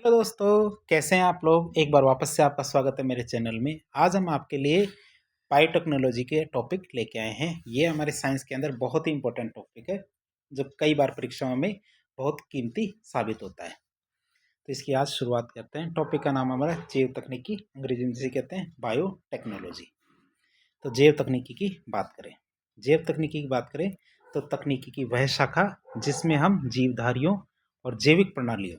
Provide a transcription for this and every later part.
Hello दोस्तों, कैसे हैं आप लोग। एक बार वापस से आपका स्वागत है मेरे चैनल में। आज हम आपके लिए बायोटेक्नोलॉजी के टॉपिक लेके आए हैं। ये हमारे साइंस के अंदर बहुत ही इंपॉर्टेंट टॉपिक है जो कई बार परीक्षाओं में बहुत कीमती साबित होता है। तो इसकी आज शुरुआत करते हैं। टॉपिक का नाम हमारा जैव तकनीकी, अंग्रेजी में जिसे कहते हैं बायोटेक्नोलॉजी। तो जैव तकनीकी की बात करें, जैव तकनीकी की बात करें तो तकनीकी की वह शाखा जिसमें हम जीवधारियों और जैविक प्रणालियों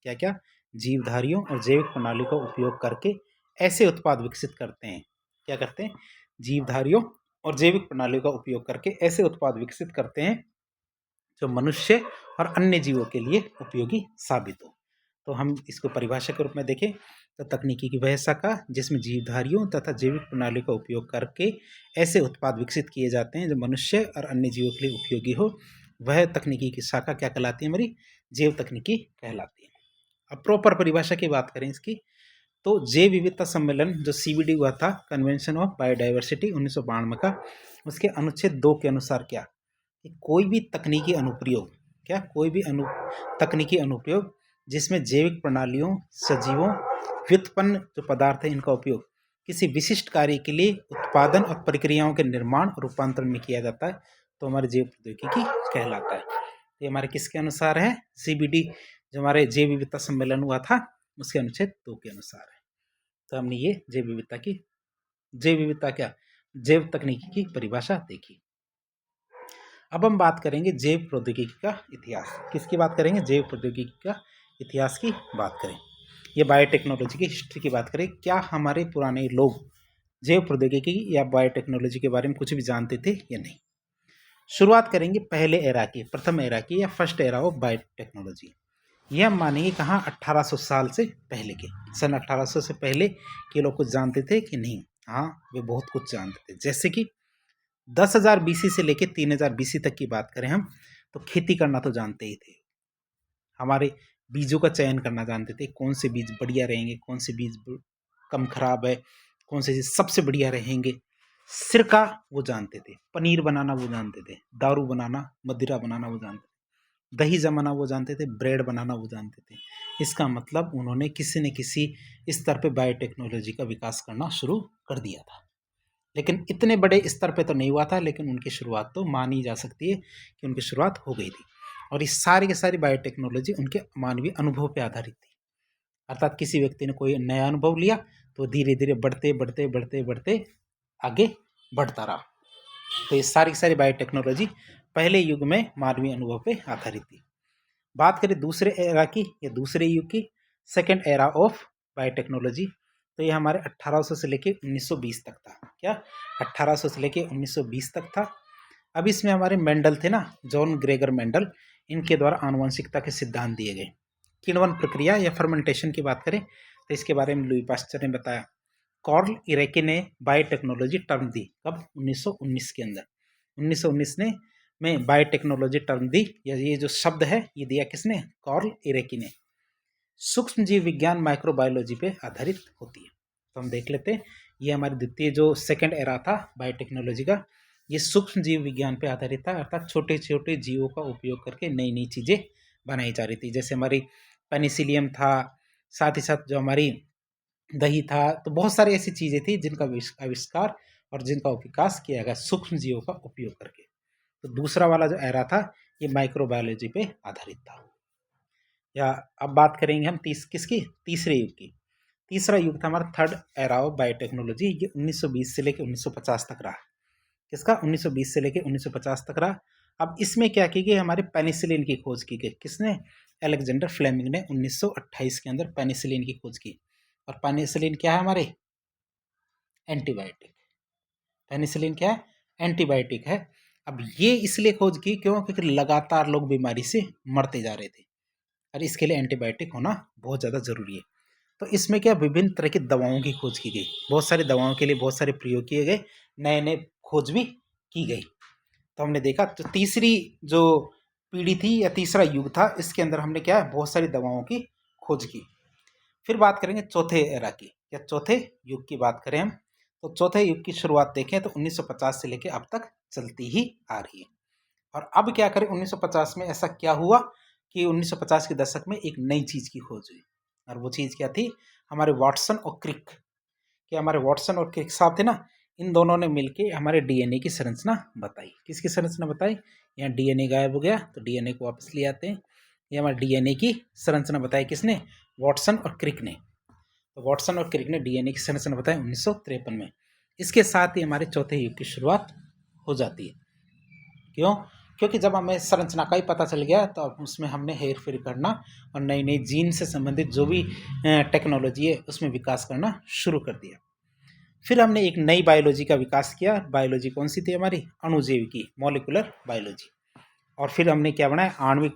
क्या क्या जीवधारियों और जैविक प्रणाली का उपयोग करके ऐसे उत्पाद विकसित करते हैं। क्या करते हैं? जीवधारियों और जैविक प्रणाली का उपयोग करके ऐसे उत्पाद विकसित करते हैं जो मनुष्य और अन्य जीवों के लिए उपयोगी साबित हो। तो हम इसको परिभाषा के रूप में देखें तो तकनीकी की वह शाखा जिसमें जीवधारियों तथा जैविक प्रणाली का उपयोग करके ऐसे उत्पाद विकसित किए जाते हैं जो मनुष्य और अन्य जीवों के लिए उपयोगी हो, वह तकनीकी की शाखा क्या कहलाती है? हमारी जैव तकनीकी कहलाती है। अब प्रॉपर परिभाषा की बात करें इसकी तो जैव विविधता सम्मेलन जो सीबीडी हुआ था, कन्वेंशन ऑफ बायोडाइवर्सिटी 1992 का, उसके अनुच्छेद 2 के अनुसार क्या कि कोई भी तकनीकी अनुप्रयोग तकनीकी अनुप्रयोग जिसमें जैविक प्रणालियों, सजीवों, व्युत्पन्न जो पदार्थ है इनका उपयोग किसी विशिष्ट कार्य के लिए उत्पादन और प्रक्रियाओं के निर्माण और रूपांतरण में किया जाता है तो हमारे जैव प्रौद्योगिकी कहलाता है। ये हमारे किसके अनुसार है? सीबीडी जो हमारे जैव विविधता सम्मेलन हुआ था उसके अनुच्छेद 2 के अनुसार है। तो हमने ये जैव विविधता क्या जैव तकनीकी की परिभाषा देखी। अब हम बात करेंगे जैव प्रौद्योगिकी का इतिहास। किसकी बात करेंगे? जैव प्रौद्योगिकी का इतिहास की बात करें। ये बायोटेक्नोलॉजी की हिस्ट्री की बात करें। क्या हमारे पुराने लोग जैव प्रौद्योगिकी या बायोटेक्नोलॉजी के बारे में कुछ भी जानते थे या नहीं? शुरुआत करेंगे पहले एरा की, प्रथम एरा की या फर्स्ट एरा ऑफ बायोटेक्नोलॉजी। यह हम मानेंगे कहाँ? 1800 साल से पहले के, सन 1800 से पहले के लोग कुछ जानते थे कि नहीं? हाँ, वे बहुत कुछ जानते थे। जैसे कि 10,000 बीसी से लेकर 3000 बीसी तक की बात करें हम तो खेती करना तो जानते ही थे। हमारे बीजों का चयन करना जानते थे, कौन से बीज बढ़िया रहेंगे, कौन से बीज कम खराब है, कौन से बीज सबसे बढ़िया रहेंगे। सिरका वो जानते थे, पनीर बनाना वो जानते थे, दारू बनाना, मदिरा बनाना वो जानते थे, दही जमाना वो जानते थे, ब्रेड बनाना वो जानते थे। इसका मतलब उन्होंने किसी न किसी स्तर पे बायोटेक्नोलॉजी का विकास करना शुरू कर दिया था। लेकिन इतने बड़े स्तर पे तो नहीं हुआ था, लेकिन उनकी शुरुआत तो मानी जा सकती है कि उनकी शुरुआत हो गई थी। और इस सारी की सारी बायोटेक्नोलॉजी उनके मानवीय अनुभव पे आधारित थी। अर्थात किसी व्यक्ति ने कोई नया अनुभव लिया तो धीरे धीरे बढ़ते बढ़ते बढ़ते बढ़ते आगे बढ़ता रहा। तो ये सारी की सारी बायोटेक्नोलॉजी पहले युग में मानवीय अनुभव पे आधारित थी। बात करें दूसरे एरा की या दूसरे युग की, सेकेंड एरा ऑफ बायोटेक्नोलॉजी, तो ये हमारे 1800 से लेके 1920 तक था। क्या? 1800 से लेके 1920 तक था। अब इसमें हमारे मेंडल थे ना, जॉन ग्रेगर मेंडल, इनके द्वारा आनुवंशिकता के सिद्धांत दिए गए। किण्वन प्रक्रिया या फर्मेंटेशन की बात करें तो इसके बारे में लुई पास्चर ने बताया। कार्ल इरेके ने बायोटेक्नोलॉजी टर्म दी, कब? 1919 के अंदर। 1919 ने में बायोटेक्नोलॉजी टर्म दी, या ये जो शब्द है ये दिया किसने? कार्ल इरेकी ने। सूक्ष्म जीव विज्ञान माइक्रोबायोलॉजी पे आधारित होती है। तो हम देख लेते हैं, ये हमारी द्वितीय जो सेकंड एरा था बायोटेक्नोलॉजी का, ये सूक्ष्म जीव विज्ञान पे आधारित था। अर्थात छोटे छोटे जीवों का उपयोग करके नई नई चीज़ें बनाई जा रही थी। जैसे हमारी पेनिसिलियम था, साथ ही साथ जो हमारी दही था, तो बहुत सारी ऐसी चीज़ें थी जिनका आविष्कार और जिनका विकास किया गया सूक्ष्म जीवों का उपयोग करके। तो दूसरा वाला जो एरा था ये माइक्रोबायोलॉजी पे आधारित था। या अब बात करेंगे हम किसकी? तीसरे युग की। तीसरा युग था हमारा थर्ड एरा ऑफ बायोटेक्नोलॉजी। ये 1920 से लेकर 1950 तक रहा। किसका? 1920 से लेकर 1950 तक रहा। अब इसमें क्या की गई? हमारे पेनिसिलिन की खोज की गई। किसने? अलेक्जेंडर फ्लेमिंग ने 1928 के अंदर पेनिसिलिन की खोज की। और पेनिसिलिन क्या है? हमारे एंटीबायोटिक। पेनिसिलिन क्या है? एंटीबायोटिक है। अब ये इसलिए खोज की क्योंकि लगातार लोग बीमारी से मरते जा रहे थे और इसके लिए एंटीबायोटिक होना बहुत ज़्यादा ज़रूरी है। तो इसमें क्या विभिन्न तरह की दवाओं की खोज की गई। बहुत सारी दवाओं के लिए बहुत सारे प्रयोग किए गए, नए नए खोज भी की गई। तो हमने देखा तो तीसरी जो पीढ़ी थी या तीसरा युग था, इसके अंदर हमने क्या है? बहुत सारी दवाओं की खोज की। फिर बात करेंगे चौथे एरा की या चौथे युग की बात करें हम तो चौथे युग की शुरुआत देखें तो 1950 से लेकर अब तक चलती ही आ रही है। और अब क्या करें? 1950 में ऐसा क्या हुआ कि 1950 के दशक में एक नई चीज की खोज हुई। और वो चीज़ क्या थी, हमारे वाटसन और क्रिक, कि हमारे वाटसन और क्रिक साहब थे ना, इन दोनों ने मिलके हमारे डीएनए की संरचना बताई। किसकी संरचना बताई? यहाँ डीएनए गायब हो गया तो डीएनए को वापस ले आते हैं। ये हमारे डीएनए की संरचना बताई किसने? वाटसन और क्रिक ने। तो वाटसन और क्रिक ने डीएनए की संरचना बताई 1953 में। इसके साथ ही हमारे चौथे युग की शुरुआत हो जाती है। क्यों? क्योंकि जब हमें संरचना का ही पता चल गया तो अब उसमें हमने हेर फेर करना और नई नई जीन से संबंधित जो भी टेक्नोलॉजी है उसमें विकास करना शुरू कर दिया। फिर हमने एक नई बायोलॉजी का विकास किया। बायोलॉजी कौन सी थी हमारी? अणुजीविकी, मॉलिकुलर बायोलॉजी। और फिर हमने क्या बनाया? आणविक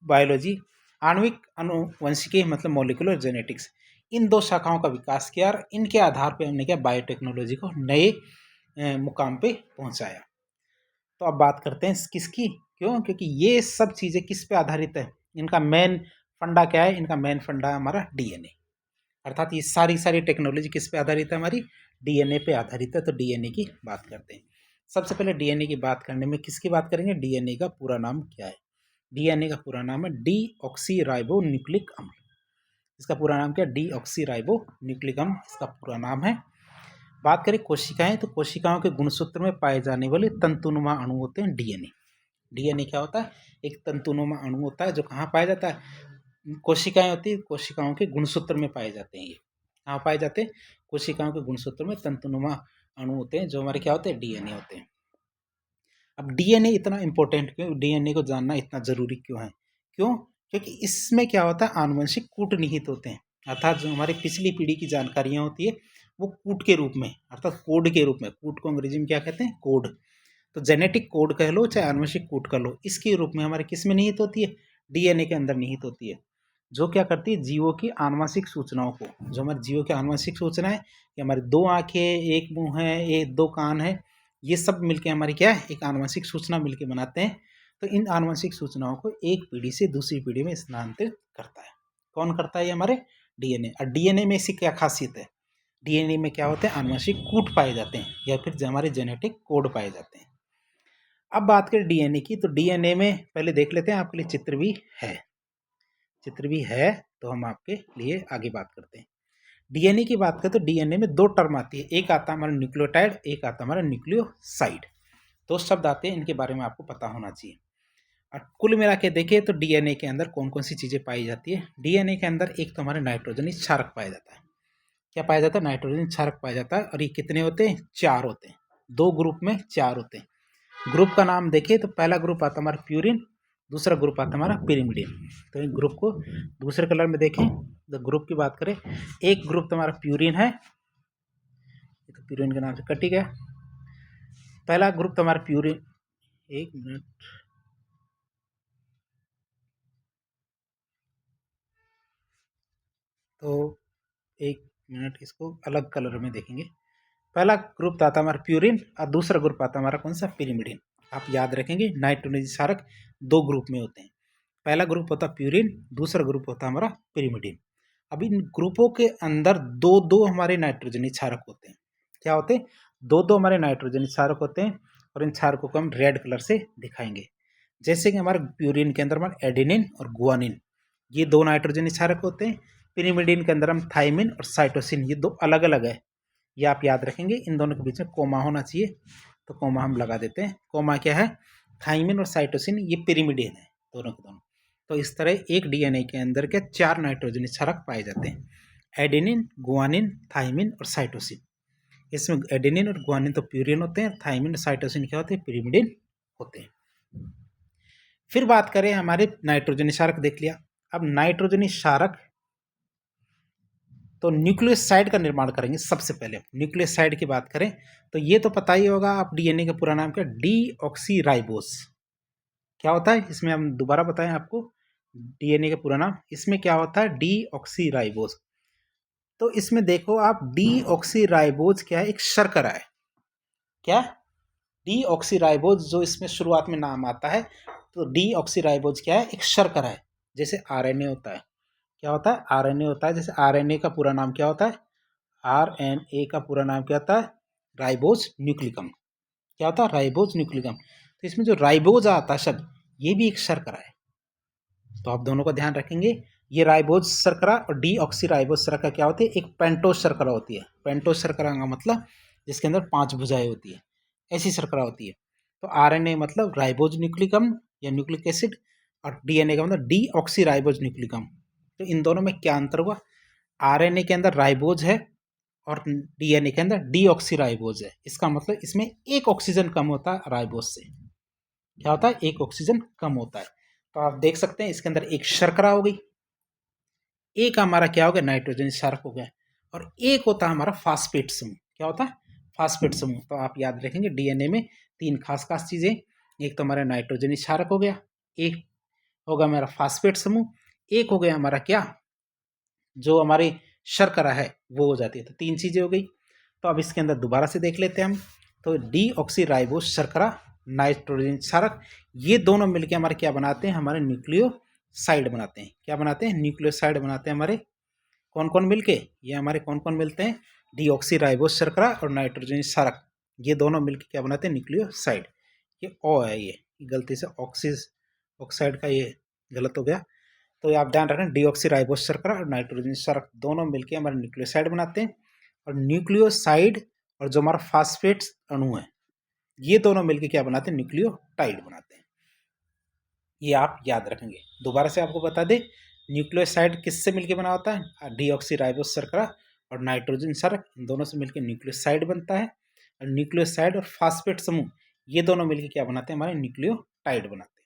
बायोलॉजी, आणविक अनुवंशिकी मतलब मॉलिकुलर जेनेटिक्स। इन दो शाखाओं का विकास किया और इनके आधार पर हमने क्या बायोटेक्नोलॉजी को नए मुकाम पे पहुंचाया। तो अब बात करते हैं किसकी। क्यों? क्योंकि ये सब चीज़ें किस पे आधारित है? इनका मेन फंडा क्या है? इनका मेन फंडा है हमारा डीएनए। अर्थात ये सारी टेक्नोलॉजी किस पे आधारित है? हमारी डीएनए पे आधारित है। तो डीएनए की बात करते हैं। सबसे पहले डीएनए की बात करने में किसकी बात करेंगे? डीएनए का पूरा नाम क्या है? डीएनए का पूरा नाम है डीऑक्सीराइबो न्यूक्लिक अम्ल। इसका पूरा नाम क्या है? डीऑक्सीराइबो न्यूक्लिक अम्ल इसका पूरा नाम है। बात करें कोशिकाएं, तो कोशिकाओं के गुणसूत्र में पाए जाने वाले तंतुनुमा अणु होते हैं डीएनए। डीएनए क्या होता है? एक तंतुनुमा अणु होता है जो कहाँ पाया जाता है? कोशिकाएं होती है, कोशिकाओं के गुणसूत्र में पाए जाते हैं। ये कहाँ पाए जाते हैं? कोशिकाओं के गुणसूत्र में तंतुनुमा अणु होते हैं जो हमारे क्या होते हैं? डीएनए होते हैं। अब डीएनए इतना इंपॉर्टेंट क्यों? डीएनए को जानना इतना जरूरी क्यों है? क्यों? क्योंकि इसमें क्या होता है? आनुवंशिक कूट निहित होते हैं। अर्थात जो हमारी पिछली पीढ़ी की जानकारियां होती है वो कूट के रूप में, अर्थात कोड के रूप में। कूट को अंग्रेजी में क्या कहते हैं? कोड। तो जेनेटिक कोड कह लो चाहे आनुवंशिक कोड कह लो, इसके रूप में हमारे किस में निहित होती है? डीएनए के अंदर निहित होती है। जो क्या करती है? जीवों की आनुवंशिक सूचनाओं को, जो हमारे जीवों की आनुवंशिक सूचना है कि हमारे 2 आंखें, एक मुंह है, एक 2 कान है, ये सब मिलके हमारी क्या है? एक आनुवंशिक सूचना मिलके बनाते हैं। तो इन आनुवंशिक सूचनाओं को एक पीढ़ी से दूसरी पीढ़ी में स्थानांतरित करता है। कौन करता है? ये हमारे डीएनए। और डीएनए में इसकी क्या खासियत है? डीएनए में क्या होते हैं? आनुवंशिक कूट पाए जाते हैं या फिर जो हमारे जेनेटिक कोड पाए जाते हैं। अब बात करें डीएनए की, तो डीएनए में पहले देख लेते हैं, आपके लिए चित्र भी है। चित्र भी है तो हम आपके लिए आगे बात करते हैं। डीएनए की बात करें तो डीएनए में 2 टर्म आती है। एक आता है हमारा न्यूक्लियोटाइड, एक आता है हमारा न्यूक्लियोसाइड। 2 शब्द आते हैं, इनके बारे में आपको पता होना चाहिए। और कुल मिला के देखें तो डीएनए के अंदर कौन कौन सी चीज़ें पाई जाती है? डीएनए के अंदर एक तो हमारे नाइट्रोजनी क्षारक पाया जाता है। क्या पाया जाता है? नाइट्रोजन क्षारक पाया जाता है। और ये कितने होते हैं? 4 होते हैं। 2 ग्रुप में 4 होते हैं। ग्रुप का नाम देखें तो पहला ग्रुप आता है हमारा प्यूरिन, दूसरा ग्रुप आता है हमारा पिरिमिडिन। तो इन ग्रुप को दूसरे कलर में देखें तो ग्रुप की बात करें, एक ग्रुप तो हमारा प्यूरिन है, तो प्यूरिन के नाम से कट ही गया। पहला ग्रुप तो हमारा प्यूरिन, एक मिनट, तो एक मिनट, इसको अलग कलर में देखेंगे। पहला ग्रुप आता है हमारा प्यूरिन और दूसरा ग्रुप आता है हमारा कौन सा? पिरिमिडिन। आप याद रखेंगे नाइट्रोजन क्षारक 2 ग्रुप में होते हैं। पहला ग्रुप होता है प्यूरिन, दूसरा ग्रुप होता है हमारा पिरिमिडिन। अब इन ग्रुपों के अंदर 2-2 हमारे नाइट्रोजनी क्षारक होते हैं। क्या होते हैं? 2-2 हमारे नाइट्रोजनी क्षारक होते हैं और इन क्षारकों को हम रेड कलर से दिखाएंगे। जैसे कि हमारे प्यूरिन के अंदर हमारे एडेनिन और गुआनिन, ये 2 नाइट्रोजनी क्षारक होते हैं। पिरिमिडिन के अंदर हम थाइमिन और साइटोसिन, ये 2 अलग अलग है। ये आप याद रखेंगे। इन दोनों के बीच में कोमा होना चाहिए, तो कोमा हम लगा देते हैं। कोमा क्या है? थाइमिन और साइटोसिन, ये पिरिमिडिन है दोनों के दोनों। तो इस तरह एक डीएनए के अंदर के 4 नाइट्रोजनी क्षारक पाए जाते हैं, एडेनिन, गुआनिन, थाइमिन और साइटोसिन। इसमें एडेनिन और गुआनिन तो प्यूरिन होते हैं, थाइमिन और साइटोसिन क्या होते हैं? पिरिमिडिन होते हैं। फिर बात करें हमारे नाइट्रोजनी क्षारक देख लिया। अब नाइट्रोजनी क्षारक तो न्यूक्लियोसाइड का निर्माण करेंगे। सबसे पहले न्यूक्लियोसाइड की बात करें तो ये तो पता ही होगा आप, डीएनए का पूरा नाम क्या? डीऑक्सीराइबोस। क्या होता है इसमें? हम दोबारा बताएं आपको, डीएनए का पूरा नाम, इसमें क्या होता है? डीऑक्सीराइबोस। तो इसमें देखो आप, डीऑक्सीराइबोस क्या है? एक शर्करा है। क्या? डीऑक्सीराइबोस, जो इसमें शुरुआत में नाम आता है, तो डीऑक्सीराइबोस क्या है? एक शर्करा है। जैसे आरएनए होता है, क्या होता है? आरएनए होता है। जैसे आरएनए का पूरा नाम क्या होता है? आरएनए का पूरा नाम क्या होता है? राइबोज न्यूक्लिकम। क्या होता है? राइबोज न्यूक्लिकम। तो इसमें जो राइबोज आता है शब्द, ये भी एक शर्करा है। तो आप दोनों का ध्यान रखेंगे। ये राइबोज शर्करा और डीऑक्सी राइबोज शर्करा क्या होती है, एक पेंटोज शर्करा होती है। पेंटोज शर्करा का मतलब जिसके अंदर 5 भुजाएं होती है, ऐसी शर्करा होती है। तो आरएनए मतलब राइबोज न्यूक्लिक अम्ल या न्यूक्लिक एसिड, और डीएनए का मतलब डीऑक्सी राइबोज न्यूक्लिक अम्ल। तो इन दोनों में क्या अंतर हुआ, आरएनए के अंदर राइबोज है और डीएनए के अंदर डीऑक्सी राइबोज है। इसका मतलब इसमें एक ऑक्सीजन कम होता है राइबोज से। क्या होता है, एक ऑक्सीजन कम होता है। तो आप देख सकते हैं इसके अंदर एक शर्करा हो गई, एक हमारा क्या हो गया, नाइट्रोजन क्षारक हो गया, और एक होता है हमारा फास्फेट समूह। क्या होता है, फास्फेट समूह। तो आप याद रखेंगे डीएनए में 3 खास खास चीजें, एक तो हमारा नाइट्रोजन क्षारक हो गया, एक होगा हमारा फास्फेट समूह, एक हो गया हमारा क्या, जो हमारी शर्करा है वो हो जाती है। तो 3 चीजें हो गई। तो अब इसके अंदर दोबारा से देख लेते हैं हम। तो डीऑक्सी राइबोज शर्करा, नाइट्रोजन क्षारक, ये दोनों मिलकर हमारे क्या बनाते हैं, हमारे न्यूक्लियोसाइड बनाते हैं। क्या बनाते हैं, न्यूक्लियोसाइड बनाते हैं हमारे। कौन कौन मिलके, ये हमारे कौन कौन मिलते हैं, डीऑक्सी राइबोज शर्करा और नाइट्रोजन क्षारक, ये दोनों मिलकर क्या बनाते हैं, न्यूक्लियोसाइड। ये ओ है, ये गलती से ऑक्साइड का ये गलत हो गया। तो आप ध्यान रखें, डीऑक्सी राइबोज शर्करा और नाइट्रोजन शर्करा दोनों मिलकर हमारे न्यूक्लियोसाइड बनाते हैं। और न्यूक्लियोसाइड और जो हमारा फास्फेट अणु है, ये दोनों मिलकर क्या बनाते हैं, न्यूक्लियोटाइड बनाते हैं। ये आप याद रखेंगे। दोबारा से आपको बता दें, न्यूक्लियोसाइड किससे मिलकर बना होता है, डीऑक्सी राइबोज शर्करा और नाइट्रोजन शर्क, इन दोनों से मिलकर न्यूक्लियोसाइड बनता है। और न्यूक्लियोसाइड और फास्फेट समूह ये दोनों मिलकर क्या बनाते हैं, हमारे न्यूक्लियोटाइड बनाते हैं।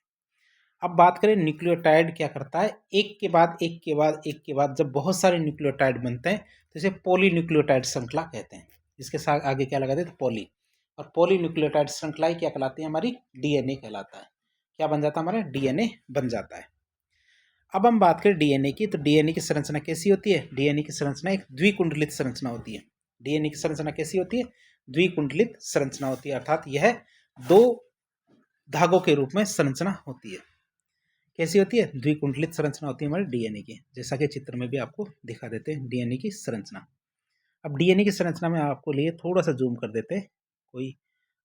अब बात करें न्यूक्लियोटाइड क्या करता है, एक के बाद एक के बाद एक के बाद जब बहुत सारे न्यूक्लियोटाइड बनते हैं तो इसे पॉलीन्यूक्लियोटाइड श्रृंखला कहते हैं। इसके साथ आगे क्या लगा देते, पॉली। और पॉलीन्यूक्लियोटाइड श्रृंखला क्या कहलाती है, हमारी डीएनए कहलाता है। क्या बन जाता है, हमारा डीएनए बन जाता है। अब हम बात करें डीएनए की, तो डीएनए की संरचना कैसी होती है, डीएनए की संरचना एक द्विकुंडलित संरचना होती है। डीएनए की संरचना कैसी होती है, द्विकुंडलित संरचना होती है, अर्थात यह 2 धागों के रूप में संरचना होती है। कैसी होती है, द्विकुंडलित संरचना होती है हमारे डीएनए की, जैसा कि चित्र में भी आपको दिखा देते हैं डीएनए की संरचना। अब डीएनए की संरचना में आपको लिए थोड़ा सा जूम कर देते हैं, कोई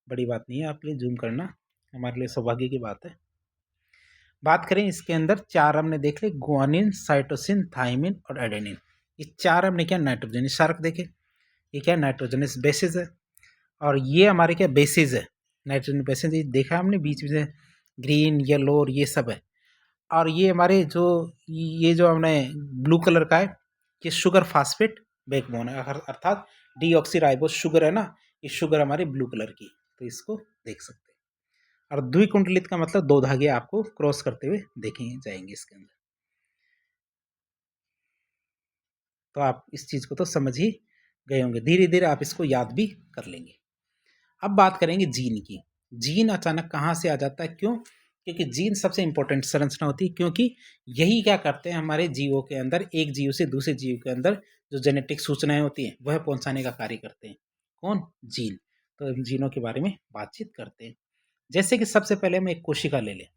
बड़ी बात नहीं है, आपके लिए जूम करना हमारे लिए सौभाग्य की बात है। बात करें इसके अंदर 4 हमने देख ले, गुआनिन, साइटोसिन, थाइमिन और एडेनिन। ये 4 हमने क्या, नाइट्रोजन क्षारक देखे। ये क्या, नाइट्रोजनस बेसिस है, और ये हमारे क्या बेसिस है, नाइट्रोजन बेसिस देखा हमने बीच में ग्रीन, येलो और ये सब है। और ये हमारे जो ये जो हमने ब्लू कलर का है, ये शुगर फास्फेट बैकबोन है, अर्थात डीऑक्सी राइबोज शुगर है ना, ये शुगर हमारी ब्लू कलर की, तो इसको देख सकते हैं। और द्विकुंडलित का मतलब 2 धागे आपको क्रॉस करते हुए देखे जाएंगे इसके अंदर। तो आप इस चीज को तो समझ ही गए होंगे, धीरे धीरे आप इसको याद भी कर लेंगे। अब बात करेंगे जीन की। जीन अचानक कहाँ से आ जाता है, क्यों, क्योंकि जीन सबसे इंपॉर्टेंट संरचना होती है, क्योंकि यही क्या करते हैं, हमारे जीवों के अंदर एक जीव से दूसरे जीव के अंदर जो जेनेटिक सूचनाएं होती हैं वह पहुंचाने का कार्य करते हैं। कौन, जीन। तो जीनों के बारे में बातचीत करते हैं। जैसे कि सबसे पहले हम एक कोशिका ले लें,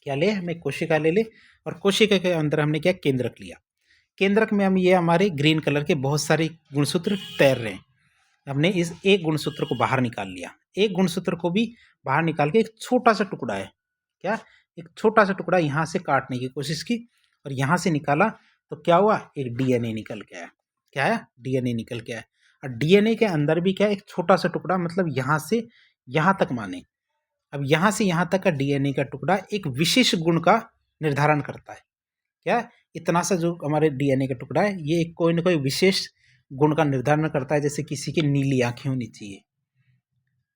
क्या ले, हम एक कोशिका ले लें, और कोशिका के अंदर हमने क्या, केंद्रक लिया। केंद्रक में हम ये हमारे ग्रीन कलर के बहुत सारे गुणसूत्र तैर रहे हैं। हमने इस एक गुणसूत्र को बाहर निकाल लिया, एक गुणसूत्र को भी बाहर निकाल के एक छोटा सा टुकड़ा है, क्या, एक छोटा सा टुकड़ा यहाँ से काटने की कोशिश की और यहाँ से निकाला, तो क्या हुआ, एक डीएनए निकल के आया। क्या है, डीएनए निकल के आया। और डीएनए के अंदर भी क्या, एक छोटा सा टुकड़ा, मतलब यहाँ से यहाँ तक माने, अब यहाँ से यहाँ तक का डीएनए का टुकड़ा एक विशेष गुण का निर्धारण करता है। क्या, इतना सा जो हमारे डीएनए का टुकड़ा है, ये कोई ना कोई विशेष गुण का निर्धारण करता है। जैसे किसी की नीली आंखें होनी चाहिए,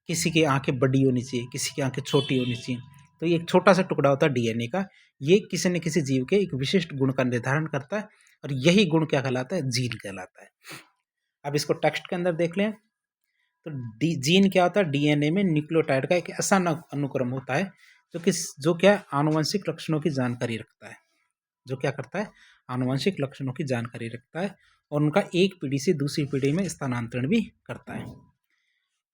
किसी की आंखें बड़ी होनी चाहिए, किसी की आंखें छोटी होनी चाहिए। तो ये एक छोटा सा टुकड़ा होता है डीएनए का, ये किसी न किसी जीव के एक विशिष्ट गुण का निर्धारण करता है, और यही गुण क्या कहलाता है, जीन कहलाता है। अब इसको टेक्स्ट के अंदर देख लें, तो जीन क्या होता है, डीएनए में न्यूक्लियोटाइड का एक ऐसा अनुक्रम होता है जो क्या आनुवंशिक लक्षणों की जानकारी रखता है, जो क्या करता है, आनुवंशिक लक्षणों की जानकारी रखता है, और उनका एक पीढ़ी से दूसरी पीढ़ी में स्थानांतरण भी करता है।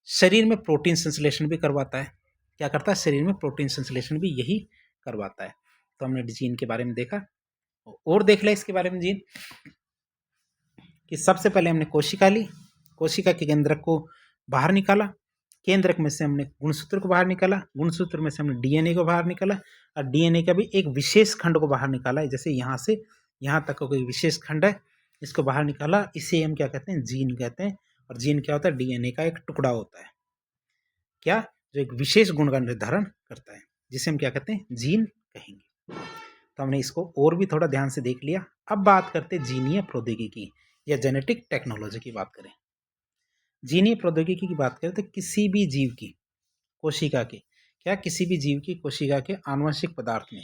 शरीर में प्रोटीन संश्लेषण भी करवाता है। क्या करता है, शरीर में प्रोटीन संश्लेषण भी यही करवाता है। तो हमने जीन के बारे में देखा, और देख लिया इसके बारे में जीन कि सबसे पहले हमने कोशिका ली, कोशिका के केंद्रक को बाहर निकाला, केंद्रक में से हमने गुणसूत्र को बाहर निकाला, गुणसूत्र में से हमने डीएनए को बाहर निकाला और डीएनए का भी एक विशेष खंड को बाहर निकाला है। जैसे यहाँ से यहाँ तक का कोई विशेष खंड है, इसको बाहर निकाला, इसे हम क्या कहते हैं, जीन कहते हैं। और जीन क्या होता है, डीएनए का एक टुकड़ा होता है, क्या, जो एक विशेष गुण का निर्धारण करता है, जिसे हम क्या कहते हैं, जीन कहेंगे। तो हमने इसको और भी थोड़ा ध्यान से देख लिया। अब बात करते हैं जीनीय प्रौद्योगिकी या जेनेटिक टेक्नोलॉजी की बात करें। जीनीय प्रौद्योगिकी की बात करें तो किसी भी जीव की कोशिका के क्या किसी भी जीव की कोशिका के आनुवंशिक पदार्थ में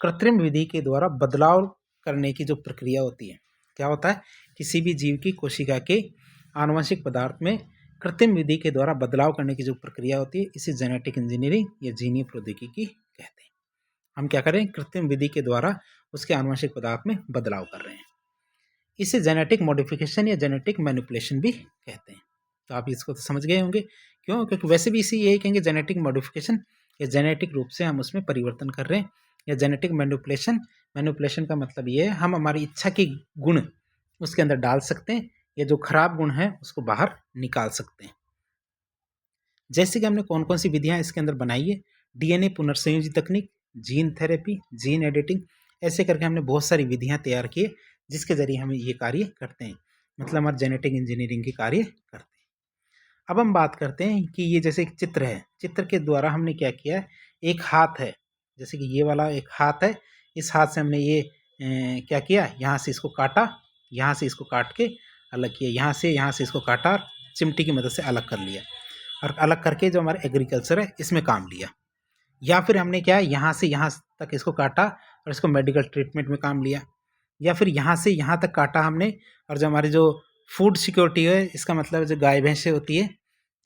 कृत्रिम विधि के द्वारा बदलाव करने की जो प्रक्रिया होती है, क्या होता है, किसी भी जीव की कोशिका के आनुवंशिक पदार्थ में कृत्रिम विधि के द्वारा बदलाव करने की जो प्रक्रिया होती है, इसे जेनेटिक इंजीनियरिंग या जीनीय प्रौद्योगिकी कहते हैं। हम क्या करें, कृत्रिम विधि के द्वारा उसके आनुवंशिक पदार्थ में बदलाव कर रहे हैं। इसे जेनेटिक मॉडिफिकेशन या जेनेटिक मैनिपुलेशन भी कहते हैं। तो आप इसको तो समझ गए होंगे, क्यों, क्योंकि वैसे भी इसे यही कहेंगे जेनेटिक मॉडिफिकेशन या जेनेटिक रूप से हम उसमें परिवर्तन कर रहे हैं। या जेनेटिक मैनिपुलेशन, मैनिपुलेशन का मतलब ये है हम हमारी इच्छा के गुण उसके अंदर डाल सकते हैं या जो खराब गुण है उसको बाहर निकाल सकते हैं। जैसे कि हमने कौन कौन सी विधियां इसके अंदर बनाई है, डीएनए पुनर्संयोजी तकनीक, जीन थेरेपी, जीन एडिटिंग, ऐसे करके हमने बहुत सारी विधियां तैयार की है जिसके जरिए हम ये कार्य करते हैं, मतलब हमारे जेनेटिक इंजीनियरिंग के कार्य करते हैं। अब हम बात करते हैं कि ये जैसे एक चित्र है, चित्र के द्वारा हमने क्या किया है, एक हाथ है, जैसे कि ये वाला एक हाथ है, इस हाथ से हमने ये क्या किया, यहाँ से इसको काटा, यहाँ से इसको काट के अलग किया, यहाँ से इसको काटा और चिमटी की मदद से अलग कर लिया, और अलग करके जो हमारा एग्रीकल्चर है इसमें काम लिया। या फिर हमने क्या है, यहाँ से यहाँ तक इसको काटा और इसको मेडिकल ट्रीटमेंट में काम लिया। या फिर यहाँ से यहाँ तक काटा हमने, और जो हमारी जो फूड सिक्योरिटी है, इसका मतलब जो गाय भैंसें होती है,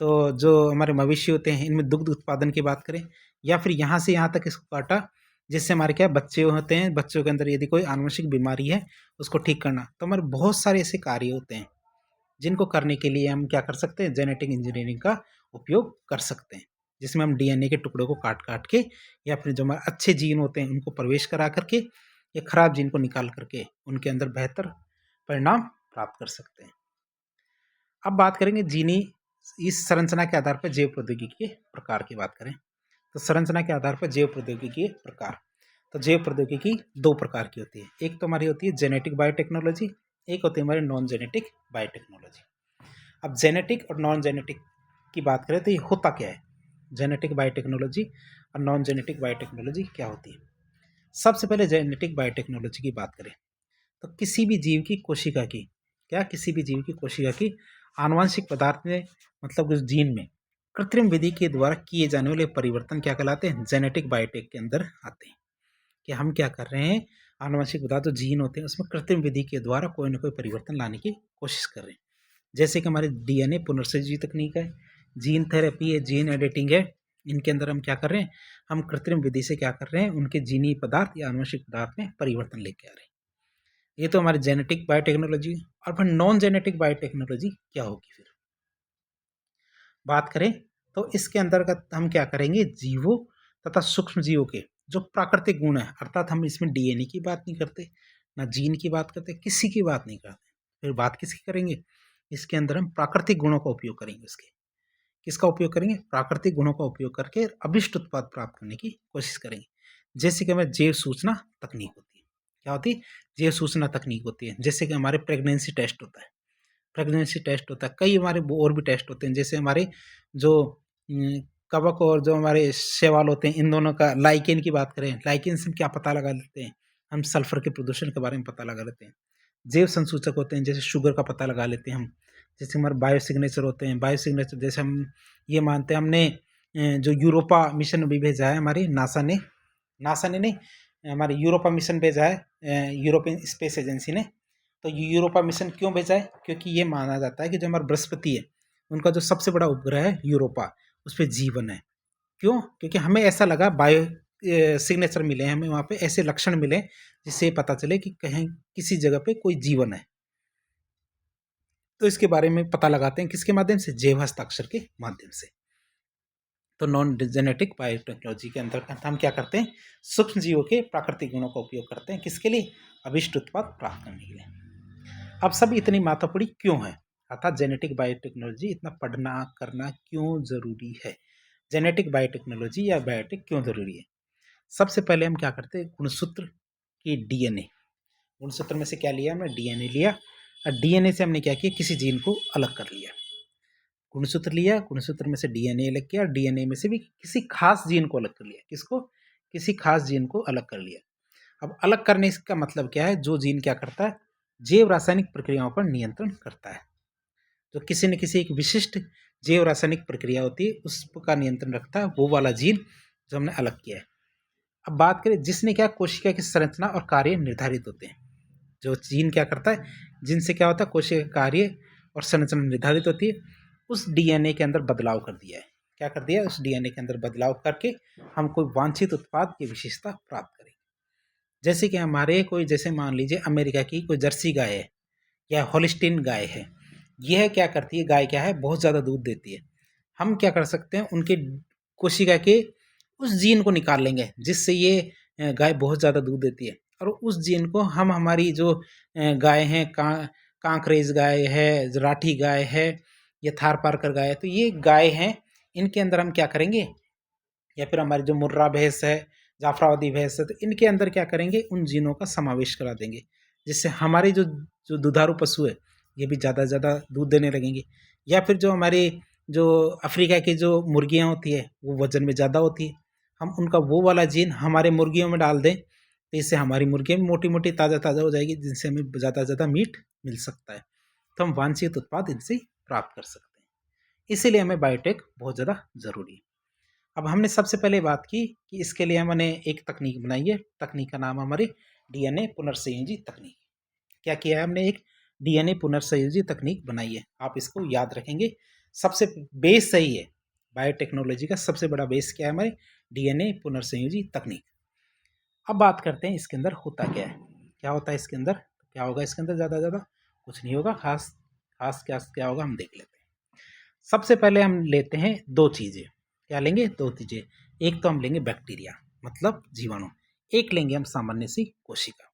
तो जो हमारे मवेशी होते हैं इनमें दुग्ध उत्पादन की बात करें, या फिर यहाँ से यहाँ तक इसको काटा जिससे हमारे क्या बच्चे होते हैं, बच्चों के अंदर यदि कोई आनुवंशिक बीमारी है उसको ठीक करना। तो हमारे बहुत सारे ऐसे कार्य होते हैं जिनको करने के लिए हम क्या कर सकते हैं, जेनेटिक इंजीनियरिंग का उपयोग कर सकते हैं, जिसमें हम डीएनए के टुकड़ों को काट काट के या फिर जो हमारे अच्छे जीन होते हैं उनको प्रवेश करा करके या खराब जीन को निकाल करके उनके अंदर बेहतर परिणाम प्राप्त कर सकते हैं। अब बात करेंगे जीनी, इस संरचना के आधार पर जैव प्रौद्योगिकी के प्रकार की बात करें तो संरचना के आधार पर जैव प्रौद्योगिकी के प्रकार, तो जैव प्रौद्योगिकी दो प्रकार की होती है, एक तो हमारी होती है जेनेटिक बायोटेक्नोलॉजी, एक होती है हमारी नॉन जेनेटिक बायोटेक्नोलॉजी। अब जेनेटिक और नॉन जेनेटिक की बात करें तो ये होता क्या है, जेनेटिक बायोटेक्नोलॉजी और नॉन जेनेटिक बायोटेक्नोलॉजी क्या होती है। सबसे पहले जेनेटिक बायोटेक्नोलॉजी की बात करें तो किसी भी जीव की कोशिका की क्या किसी भी जीव की कोशिका की आनुवंशिक पदार्थ में, मतलब उस जीन में कृत्रिम विधि के द्वारा किए जाने वाले परिवर्तन क्या कहलाते हैं, जेनेटिक बायोटेक के अंदर आते हैं। कि हम क्या कर रहे हैं, आनुवंशिक पदार्थ जो जीन होते हैं उसमें कृत्रिम विधि के द्वारा कोई ना कोई परिवर्तन लाने की कोशिश कर रहे हैं। जैसे कि हमारे डीएनए पुनर्संयोजी तकनीक है, जीन थेरेपी है, जीन एडिटिंग है, इनके अंदर हम क्या कर रहे हैं, हम कृत्रिम विधि से क्या कर रहे हैं, उनके जीनी पदार्थ या आनुवंशिक पदार्थ में परिवर्तन लेके आ रहे हैं। ये तो हमारी जेनेटिक बायोटेक्नोलॉजी। और फिर नॉन जेनेटिक बायोटेक्नोलॉजी क्या होगी, फिर बात करें तो इसके अंतर्गत हम क्या करेंगे, जीवों तथा सूक्ष्म जीवों के जो प्राकृतिक गुण है, अर्थात हम इसमें डीएनए की बात नहीं करते, ना जीन की बात करते, किसी की बात नहीं करते, फिर बात किसकी करेंगे, इसके अंदर हम प्राकृतिक गुणों का उपयोग करेंगे। उसके किसका उपयोग करेंगे, प्राकृतिक गुणों का उपयोग करके अभिष्ट उत्पाद प्राप्त करने की कोशिश करेंगे। जैसे कि हमें जैव सूचना तकनीक होती है, क्या होती है, जैव सूचना तकनीक होती है। जैसे कि हमारे प्रेगनेंसी टेस्ट होता है, प्रेगनेंसी टेस्ट होता है, कई हमारे और भी टेस्ट होते हैं, जैसे हमारे जो कवक और जो हमारे शैवाल होते हैं, इन दोनों का लाइकेन की बात करें, लाइकेन से हम क्या पता लगा लेते हैं, हम सल्फर के प्रदूषण के बारे में पता लगा लेते हैं। जैव संसूचक होते हैं, जैसे शुगर का पता लगा लेते हैं हम। जैसे हमारे बायो सिग्नेचर होते हैं, बायो सिग्नेचर जैसे हम ये मानते हैं, हमने जो यूरोपा मिशन भी भेजा है हमारी नासा ने नहीं, हमारे यूरोपा मिशन भेजा है, यूरोपियन स्पेस एजेंसी ने। तो यूरोपा मिशन क्यों भेजा है, क्योंकि ये माना जाता है कि जो हमारा बृहस्पति है उनका जो सबसे बड़ा उपग्रह है यूरोपा, उस पर जीवन है। क्यों, क्योंकि हमें ऐसा लगा, बायो सिग्नेचर मिले हमें वहाँ पे, ऐसे लक्षण मिले जिससे पता चले कि कहीं किसी जगह पे कोई जीवन है। तो इसके बारे में पता लगाते हैं किसके माध्यम से, जैव हस्ताक्षर के माध्यम से। तो नॉन जेनेटिक बायोटेक्नोलॉजी के अंतर्गत हम क्या करते हैं, सूक्ष्म जीवों के प्राकृतिक गुणों का उपयोग करते हैं, किसके लिए, अभिष्ट उत्पाद प्राप्त करने के लिए। अब सब इतनी महत्वपूर्ण क्यों है, अर्थात जेनेटिक बायोटेक्नोलॉजी इतना पढ़ना करना क्यों ज़रूरी है, जेनेटिक बायोटेक्नोलॉजी या बायोटेक क्यों ज़रूरी है। सबसे पहले हम क्या करते हैं, गुणसूत्र की डीएनए, गुणसूत्र में से क्या लिया हमने, डीएनए लिया, और डीएनए से हमने क्या किया, किसी जीन को अलग कर लिया। गुणसूत्र लिया, गुणसूत्र में से डीएनए अलग किया, डीएनए में से भी किसी खास जीन को अलग कर लिया। किसको, किसी खास जीन को अलग कर लिया। अब अलग करने का मतलब क्या है, जो जीन क्या करता है, जैव रासायनिक प्रक्रियाओं पर नियंत्रण करता है। तो किसी न किसी एक विशिष्ट जैव रासायनिक प्रक्रिया होती है, उसका नियंत्रण रखता है वो वाला जीन जो हमने अलग किया है। अब बात करें जिसने क्या, कोशिका की संरचना और कार्य निर्धारित होते हैं। जो जीन क्या करता है, जिनसे क्या होता है, कोशिका कार्य और संरचना निर्धारित होती है, उस डीएनए के अंदर बदलाव कर दिया है। क्या कर दिया, उस डीएनए के अंदर बदलाव करके हम कोई वांछित उत्पाद की विशेषता प्राप्त करेंगे। जैसे कि हमारे कोई, जैसे मान लीजिए अमेरिका की कोई जर्सी गाय है या होलिस्टीन गाय है, यह क्या करती है, गाय क्या है, बहुत ज़्यादा दूध देती है। हम क्या कर सकते हैं, उनके कोशिका के उस जीन को निकाल लेंगे जिससे ये गाय बहुत ज़्यादा दूध देती है, और उस जीन को हम हमारी जो गाय हैं, कांकरेज गाय है, राठी गाय है, या थारपारकर गाय है, तो ये गाय हैं, इनके अंदर हम क्या करेंगे, या फिर हमारी जो मुर्रा भैंस है, जाफराबादी भैंस है, तो इनके अंदर क्या करेंगे, उन जीनों का समावेश करा देंगे, जिससे हमारे जो जो दुधारू पशु है ये भी ज़्यादा से ज़्यादा दूध देने लगेंगे। या फिर जो हमारे जो अफ्रीका की जो मुर्गियाँ होती है वो वजन में ज़्यादा होती है, हम उनका वो वाला जीन हमारे मुर्गियों में डाल दें, तो इससे हमारी मुर्गियाँ भी मोटी मोटी ताज़ा ताज़ा हो जाएगी, जिनसे हमें ज़्यादा से ज़्यादा मीट मिल सकता है। तो हम वांछित उत्पाद इनसे प्राप्त कर सकते हैं। इसीलिए हमें बायोटेक बहुत ज़्यादा ज़रूरी है। अब हमने सबसे पहले बात की कि इसके लिए हमने एक तकनीक बनाई है, तकनीक का नाम हमारी डीएनए पुनर्संयोजी तकनीक। क्या किया है हमने, एक डीएनए पुनर्संयोजी तकनीक बनाई है। आप इसको याद रखेंगे, सबसे बेस सही है बायोटेक्नोलॉजी का, सबसे बड़ा बेस क्या है हमारे, डीएनए पुनर्संयोजी तकनीक। अब बात करते हैं इसके अंदर होता क्या है, क्या होता है इसके अंदर, क्या होगा इसके अंदर, ज़्यादा कुछ नहीं होगा, खास खास क्या होगा हम देख लेते हैं। सबसे पहले हम लेते हैं दो चीज़ें, क्या लेंगे, दो चीज़ें। एक तो हम लेंगे बैक्टीरिया मतलब जीवाणु, एक लेंगे हम सामान्य सी कोशिका।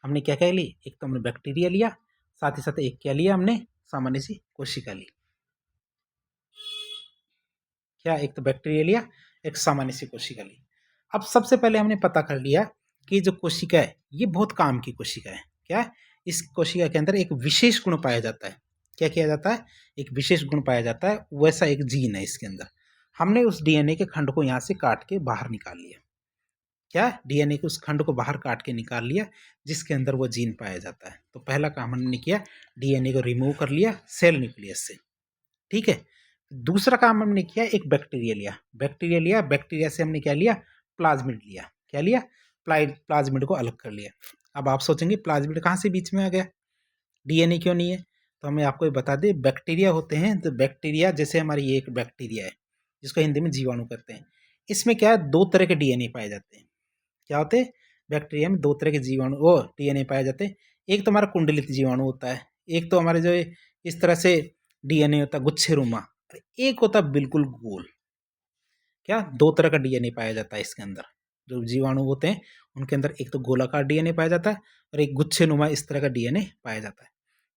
हमने क्या क्या ली, एक तो हमने बैक्टीरिया लिया, साथ ही साथ एक क्या लिया हमने, सामान्य सी कोशिका ली। क्या, एक तो बैक्टीरिया लिया, एक सामान्य सी कोशिका ली। अब सबसे पहले हमने पता कर लिया कि जो कोशिका है ये बहुत काम की कोशिका है। क्या, इस कोशिका के अंदर एक विशेष गुण पाया जाता है। क्या किया जाता है, एक विशेष गुण पाया जाता है, वैसा एक जीन है इसके अंदर। हमने उस डीएनए के खंड को यहाँ से काट के बाहर निकाल लिया। क्या, डीएनए के उस खंड को बाहर काट के निकाल लिया जिसके अंदर वो जीन पाया जाता है। तो पहला काम हमने किया, डीएनए को रिमूव कर लिया सेल न्यूक्लियस से। ठीक है, दूसरा काम हमने किया, एक बैक्टीरिया लिया, बैक्टीरिया से हमने क्या लिया, प्लाज्मिड लिया। क्या लिया, प्लाज्मिड को अलग कर लिया। अब आप सोचेंगे प्लाज्मिड कहाँ से बीच में आ गया, डीएनए क्यों नहीं है, तो हमें आपको बता दें, बैक्टीरिया होते हैं, तो बैक्टीरिया जैसे हमारी ये एक बैक्टीरिया है जिसको हिंदी में जीवाणु कहते हैं, इसमें क्या है, दो तरह के डीएनए पाए जाते हैं। क्या होते हैं, बैक्टीरिया में दो तरह के जीवाणु वो डीएनए पाए जाते हैं। एक तो हमारा कुंडलित जीवाणु होता है, एक तो हमारे जो इस तरह से डीएनए होता है गुच्छेरुमा, एक होता है बिल्कुल गोल। क्या, दो तरह का डीएनए पाया जाता है इसके अंदर। जो जीवाणु होते हैं उनके अंदर एक तो गोलाकार डीएनए पाया जाता है और एक गुच्छेनुमा इस तरह का डीएनए पाया जाता है।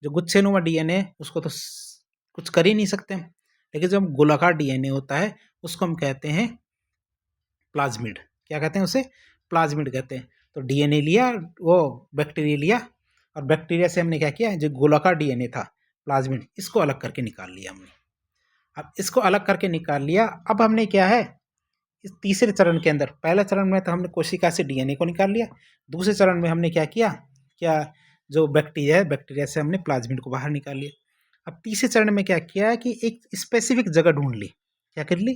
जो गुच्छेनुमा डीएनए उसको तो कुछ कर ही नहीं सकते हम, लेकिन जो गोलाकार डीएनए होता है उसको हम कहते हैं प्लाज्मिड। क्या कहते हैं उसे, प्लाज्मिड कहते हैं। तो डीएनए लिया, वो बैक्टीरिया लिया, और बैक्टीरिया से हमने क्या किया, जो गोलाकार डीएनए था प्लाज्मिड, इसको अलग करके निकाल लिया हमने। अब इसको अलग करके निकाल लिया, अब हमने क्या है, इस तीसरे चरण के अंदर, पहला चरण में तो हमने कोशिका से डीएनए को निकाल लिया, दूसरे चरण में हमने क्या किया, क्या जो बैक्टीरिया है, बैक्टीरिया से हमने प्लाज्मिड को बाहर निकाल लिया। अब तीसरे चरण में क्या किया कि एक स्पेसिफिक जगह ढूंढ ली। क्या कर ली,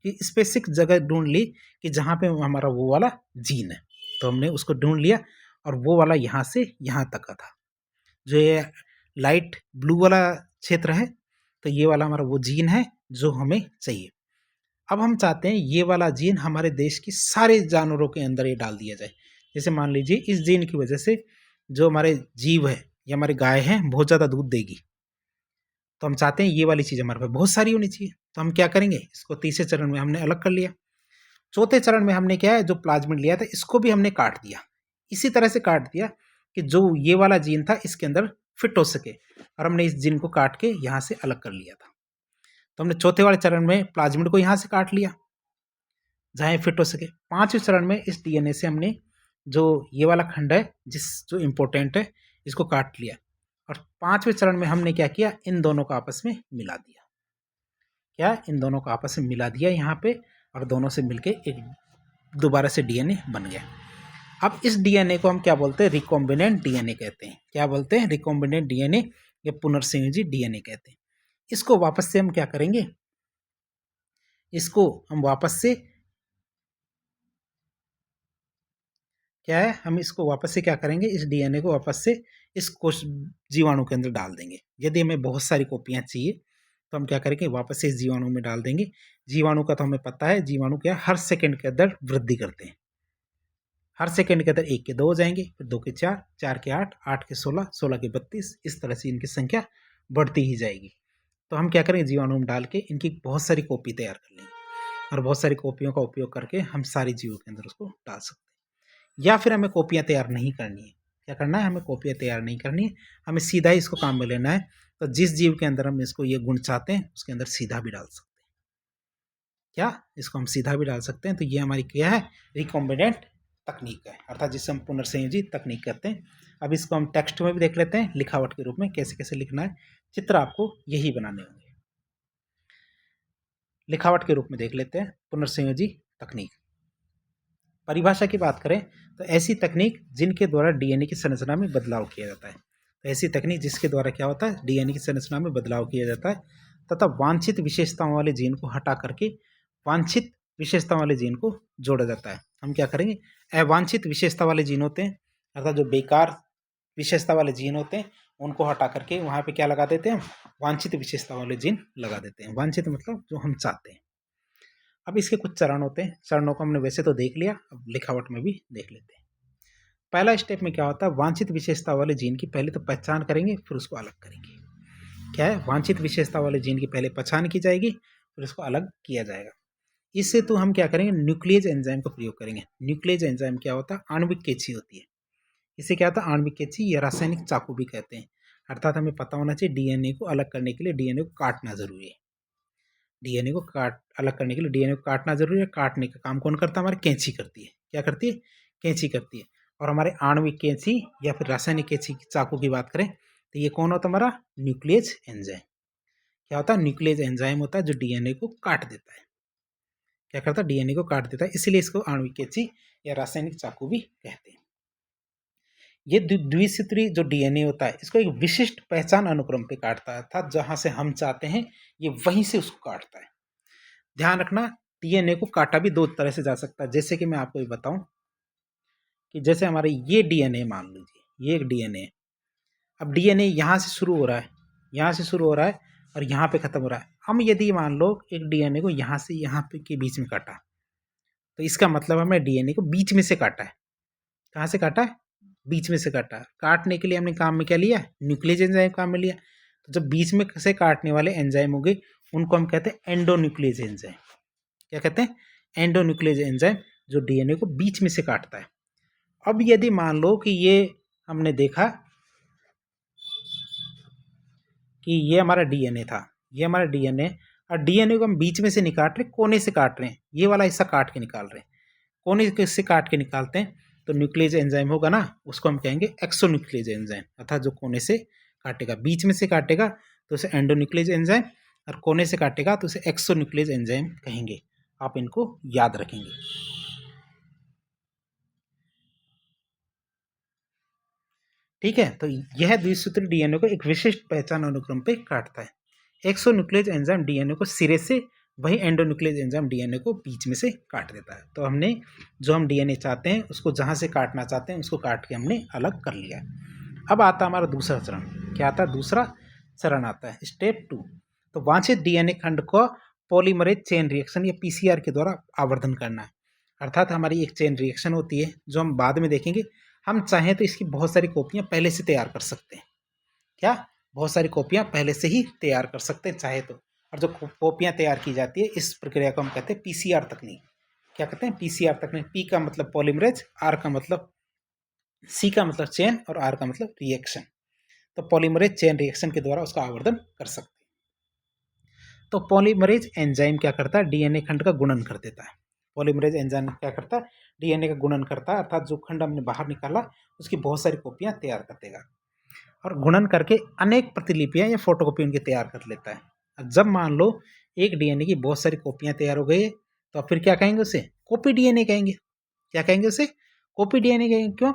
कि स्पेसिफिक जगह ढूंढ ली कि जहाँ पे हमारा वो वाला जीन है, तो हमने उसको ढूंढ लिया, और वो वाला यहाँ से यहाँ तक का था। जो ये लाइट ब्लू वाला क्षेत्र है, तो ये वाला हमारा वो जीन है जो हमें चाहिए। अब हम चाहते हैं ये वाला जीन हमारे देश की सारे जानवरों के अंदर ये डाल दिया जाए। जैसे मान लीजिए इस जीन की वजह से जो हमारे जीव है या हमारी गाय है बहुत ज़्यादा दूध देगी, तो हम चाहते हैं ये वाली चीज़ हमारे पास बहुत सारी होनी चाहिए। तो हम क्या करेंगे, इसको तीसरे चरण में हमने अलग कर लिया। चौथे चरण में हमने क्या है, जो प्लाज्मिड लिया था इसको भी हमने काट दिया, इसी तरह से काट दिया कि जो ये वाला जीन था इसके अंदर फिट हो सके, और हमने इस जीन को काट के यहाँ से अलग कर लिया था। तो हमने चौथे वाले चरण में प्लाज्मिड को यहाँ से काट लिया जहाँ फिट हो सके। पांचवें चरण में इस डीएनए से हमने जो ये वाला खंड है जो इम्पोर्टेंट है इसको काट लिया, और पांचवें चरण में हमने क्या किया, इन दोनों को आपस में मिला दिया। क्या, इन दोनों को आपस में मिला दिया यहाँ पे, और दोनों से मिलके एक दोबारा से डीएनए बन गया। अब इस डीएनए को हम क्या बोलते हैं, रिकॉम्बिनेंट डीएनए कहते हैं। क्या बोलते हैं, रिकॉम्बिनेंट डीएनए या पुनर्संयोजी डीएनए कहते हैं। इसको वापस से हम क्या करेंगे, इसको हम वापस से क्या है, हम इसको वापस से क्या करेंगे, इस डीएनए को वापस से इस कोश जीवाणु के अंदर डाल देंगे। यदि हमें बहुत सारी कॉपियां चाहिए तो हम क्या करेंगे, वापस से इस जीवाणु में डाल देंगे। जीवाणु का तो हमें पता है, जीवाणु क्या हर सेकंड के अंदर वृद्धि करते हैं। हर सेकंड के अंदर 1 के 2 हो जाएंगे, फिर 2 के 4, 4 के 8, 8 के 16, 16 के 32, इस तरह से इनकी संख्या बढ़ती ही जाएगी। तो हम क्या करेंगे, जीवाणु में डाल के इनकी बहुत सारी कॉपी तैयार कर लेंगे, और बहुत सारी कॉपियों का उपयोग करके हम सारी जीवों के अंदर उसको डाल सकते हैं। या फिर हमें कॉपियाँ तैयार नहीं करनी है, क्या करना है, हमें कॉपियाँ तैयार नहीं करनी है, हमें सीधा ही इसको काम में लेना है। तो जिस जीव के अंदर हम इसको ये गुण चाहते हैं उसके अंदर सीधा भी डाल सकते हैं। क्या, इसको हम सीधा भी डाल सकते हैं। तो ये हमारी क्या है, रिकॉम्बिनेंट तकनीक है, अर्थात जिसे हम पुनर्संयोजी तकनीक कहते हैं। अब इसको हम टेक्स्ट में भी देख लेते हैं, लिखावट के रूप में कैसे कैसे लिखना है। चित्र आपको यही बनाने होंगे। लिखावट के रूप में देख लेते हैं पुनर्संयोजी तकनीक। परिभाषा की बात करें तो ऐसी तकनीक जिनके द्वारा डीएनए की संरचना में बदलाव किया जाता है। तो ऐसी तकनीक जिसके द्वारा क्या होता है, डीएनए की संरचना में बदलाव किया जाता है तथा वांछित विशेषताओं वाले जीन को हटा करके वांछित विशेषताओं वाले जीन को जोड़ा जाता है। हम क्या करेंगे, अवांछित विशेषता वाले जीन होते हैं, अर्थात जो बेकार विशेषता वाले जीन होते हैं उनको हटा करके वहाँ पे क्या लगा देते हैं, वांछित विशेषता वाले जीन लगा देते हैं। वांछित मतलब जो हम चाहते हैं। अब इसके कुछ चरण होते हैं, चरणों को हमने वैसे तो देख लिया, अब लिखावट में भी देख लेते हैं। पहला स्टेप में क्या होता है, वांछित विशेषता वाले जीन की पहले तो पहचान करेंगे, फिर उसको अलग करेंगे। क्या है, वांछित विशेषता वाले जीन की पहले पहचान की जाएगी, फिर उसको अलग किया जाएगा। इससे तो हम क्या करेंगे, न्यूक्लियेज एंजाइम का प्रयोग करेंगे। न्यूक्लियेज एंजाइम क्या होता है, आणविक कैंची होती है। इसे क्या होता है, आणविक कैंची या रासायनिक चाकू भी कहते हैं। अर्थात हमें पता होना चाहिए डीएनए को अलग करने के लिए डीएनए को काटना जरूरी है। डीएनए को अलग करने के लिए डीएनए को काटना जरूरी है। काटने का काम कौन करता है, हमारी कैंची करती है। क्या करती है, कैंची करती है। और हमारे आणविक कैंची या फिर रासायनिक कैंची चाकू की बात करें तो ये कौन होता है, हमारा न्यूक्लियेज एंजाइम। क्या होता है, न्यूक्लियेज एंजाइम होता है जो डीएनए को काट देता है। क्या करता है, डीएनए को काट देता है, इसलिए इसको आणविक कैंची या रासायनिक चाकू भी कहते हैं। ये द्विसूत्री जो डीएनए होता है इसको एक विशिष्ट पहचान अनुक्रम पे काटता है, अर्थात जहां से हम चाहते हैं ये वहीं से उसको काटता है। ध्यान रखना, डीएनए को काटा भी 2 तरह से जा सकता है। जैसे कि मैं आपको ये बताऊं कि जैसे हमारे ये डीएनए मान लीजिए, ये एक डीएनए है। अब डीएनए यहाँ से शुरू हो रहा है, यहाँ से शुरू हो रहा है और यहाँ पे खत्म हो रहा है। हम यदि मान लो एक डीएनए को यहाँ से यहाँ पे के बीच में काटा, तो इसका मतलब हमने डीएनए को बीच में से काटा है। कहाँ से काटा है, बीच में से काटा। काटने के लिए हमने काम में क्या लिया, न्यूक्लियस एंजाइम काम में लिया। तो जब बीच में से काटने वाले एंजाइम हो गए उनको हम कहते हैं एंडोन्यूक्लियस एंजाइम। क्या कहते हैं, एंडोन्यूक्लियस एंजाइम, जो डीएनए को बीच में से काटता है। अब यदि मान लो कि ये हमने देखा कि ये हमारा डीएनए था, ये हमारा डीएनए, और डीएनए को हम बीच में से नहीं काट रहे, कोने से काट रहे हैं। ये वाला हिस्सा काट के निकाल रहे हैं। कोने से काट के निकालते हैं तो न्यूक्लियस एंजाइम होगा ना, उसको हम कहेंगे एक्सोन्यूक्लियस एंजाइम, अर्थात जो कोने से काटेगा। बीच में से काटेगा तो उसे एंडोन्यूक्लियस एंजाइम, और कोने से काटेगा तो उसे एक्सोन्यूक्लियस एंजाइम कहेंगे। आप इनको याद रखेंगे। ठीक है, तो यह द्विसूत्री डीएनए को एक विशिष्ट पहचान अनुक्रम पे काटता है। एक्सोन्यूक्लियस एंजाइम डीएनए को सिरे से, वही एंडोन्यूक्लियस एंजाइम डीएनए को बीच में से काट देता है। तो हमने जो हम डीएनए चाहते हैं उसको जहाँ से काटना चाहते हैं उसको काट के हमने अलग कर लिया। अब आता है हमारा दूसरा चरण। क्या आता है, दूसरा चरण आता है स्टेप 2। तो वांछित डीएनए खंड को पॉलीमरेज चेन रिएक्शन या पीसीआर के द्वारा आवर्धन करना है। अर्थात हमारी एक चेन रिएक्शन होती है जो हम बाद में देखेंगे। हम चाहें तो इसकी बहुत सारी कॉपियाँ पहले से तैयार कर सकते हैं। क्या, बहुत सारी कॉपियाँ पहले से ही तैयार कर सकते हैं चाहे तो। और जो कॉपियाँ तैयार की जाती है इस प्रक्रिया को हम कहते हैं पीसीआर तकनीक। क्या कहते हैं, पीसीआर तकनीक। पी का मतलब पॉलीमरेज, आर का मतलब, सी का मतलब चेन और आर का मतलब रिएक्शन। तो पॉलीमरेज चेन रिएक्शन के द्वारा उसका आवर्धन कर सकते हैं। तो पॉलीमरेज एंजाइम क्या करता है, डीएनए खंड का गुणन कर देता है। पॉलीमरेज एंजाइम क्या करता है, डीएनए का गुणन करता है, अर्थात जो खंड हमने बाहर निकाला उसकी बहुत सारी कॉपियां तैयार कर देगा और गुणन करके अनेक प्रतिलिपियां या फोटोकॉपी उनकी तैयार कर लेता है। अब जब मान लो एक डीएनए की बहुत सारी कॉपियां तैयार हो गई तो अब फिर क्या कहेंगे उसे, कॉपी डीएनए कहेंगे। क्या कहेंगे उसे, कॉपी डीएनए कहेंगे। क्यों,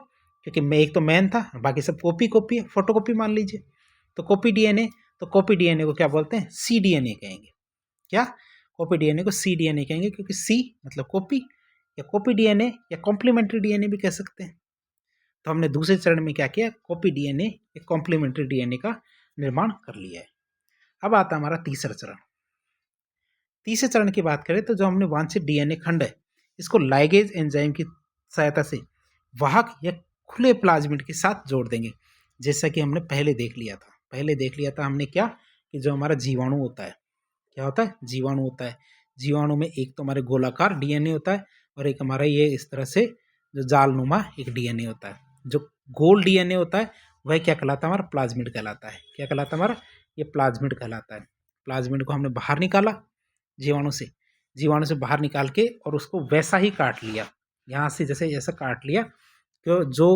क्योंकि मैं एक तो मैन था, बाकी सब कॉपी कॉपी है, फोटोकॉपी मान लीजिए। तो कॉपी डीएनए, तो कॉपी डीएनए को क्या बोलते हैं, सी डीएनए कहेंगे। क्या, कॉपी डीएनए को सी डीएनए कहेंगे, क्योंकि सी मतलब कॉपी, या कॉपी डीएनए या कॉम्प्लीमेंट्री डीएनए भी कह सकते हैं। तो हमने दूसरे चरण में क्या किया, कॉपी डीएनए या कॉम्प्लीमेंट्री डीएनए का निर्माण कर लिया है। अब आता हमारा तीसरा चरण। तीसरे चरण की बात करें तो जो हमने वांछित डीएनए खंड है इसको लाइगेज एंजाइम की सहायता से वाहक या खुले प्लाज्मिड के साथ जोड़ देंगे। जैसा कि हमने पहले देख लिया था हमने क्या, कि जो हमारा जीवाणु होता है, क्या होता है, जीवाणु होता है। जीवाणु में एक तो हमारे गोलाकार डीएनए होता है और एक हमारा ये इस तरह से जो जालनुमा एक डीएनए होता है। जो गोल डीएनए होता है वह क्या कहलाता है, हमारा प्लाज्मिड कहलाता है। क्या कहलाता है हमारा, ये प्लाज्मिड कहलाता है। प्लाज्मिड को हमने बाहर निकाला जीवाणु से बाहर निकाल के और उसको वैसा ही काट लिया, यहाँ से जैसे ऐसा काट लिया कि जो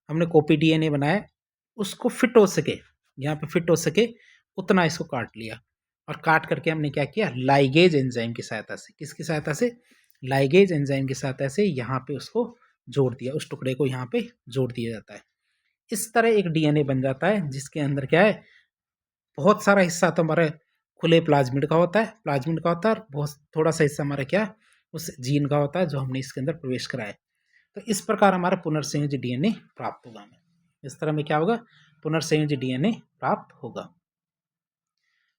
हमने कॉपी डीएनए बनाया उसको फिट हो सके, यहाँ पे फिट हो सके उतना इसको काट लिया। और काट करके हमने क्या किया, लाइगेज एंजाइम की सहायता से, किसकी सहायता से, लाइगेज एंजाइम की सहायता से यहाँ पे उसको जोड़ दिया, उस टुकड़े को यहाँ पे जोड़ दिया जाता है। इस तरह एक डीएनए बन जाता है जिसके अंदर क्या है, बहुत सारा हिस्सा तो हमारे खुले प्लाज्मिड का होता है, और बहुत थोड़ा सा हिस्सा हमारा क्या, उस जीन का होता है जो हमने इसके अंदर प्रवेश कराया। तो इस प्रकार हमारा पुनर्संयोजी डीएनए प्राप्त होगा हमें। इस तरह में क्या होगा, पुनर्संयोजी डीएनए प्राप्त होगा।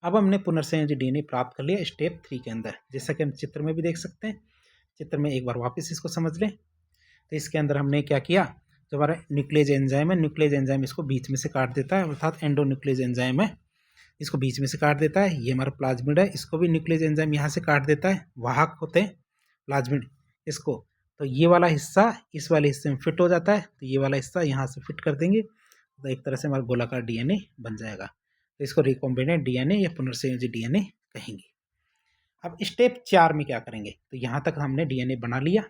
अब हमने पुनर्संयोजी डीएनए प्राप्त कर लिया स्टेप 3 के अंदर, जैसा कि हम चित्र में भी देख सकते हैं। चित्र में एक बार वापस इसको समझ लें। तो इसके अंदर हमने क्या किया, जो हमारा न्यूक्लियस एंजाइम है, न्यूक्लियस एंजाइम इसको बीच में से काट देता है, अर्थात एंडोन्यूक्लियस एंजाइम है, इसको बीच में से काट देता है। ये हमारा प्लाज्मिड है, इसको भी न्यूक्लियस एंजाइम यहाँ से काट देता है, वाहक होते हैं प्लाज्मिड इसको। तो ये वाला हिस्सा इस वाले हिस्से में फिट हो जाता है, तो ये वाला हिस्सा यहाँ से फिट कर देंगे, तो एक तरह से हमारा गोलाकार डीएनए बन जाएगा। तो इसको रिकॉम्बिनेंट डीएनए या पुनर्संयोजी डीएनए कहेंगे। अब स्टेप 4 में क्या करेंगे, तो यहाँ तक हमने डीएनए बना लिया।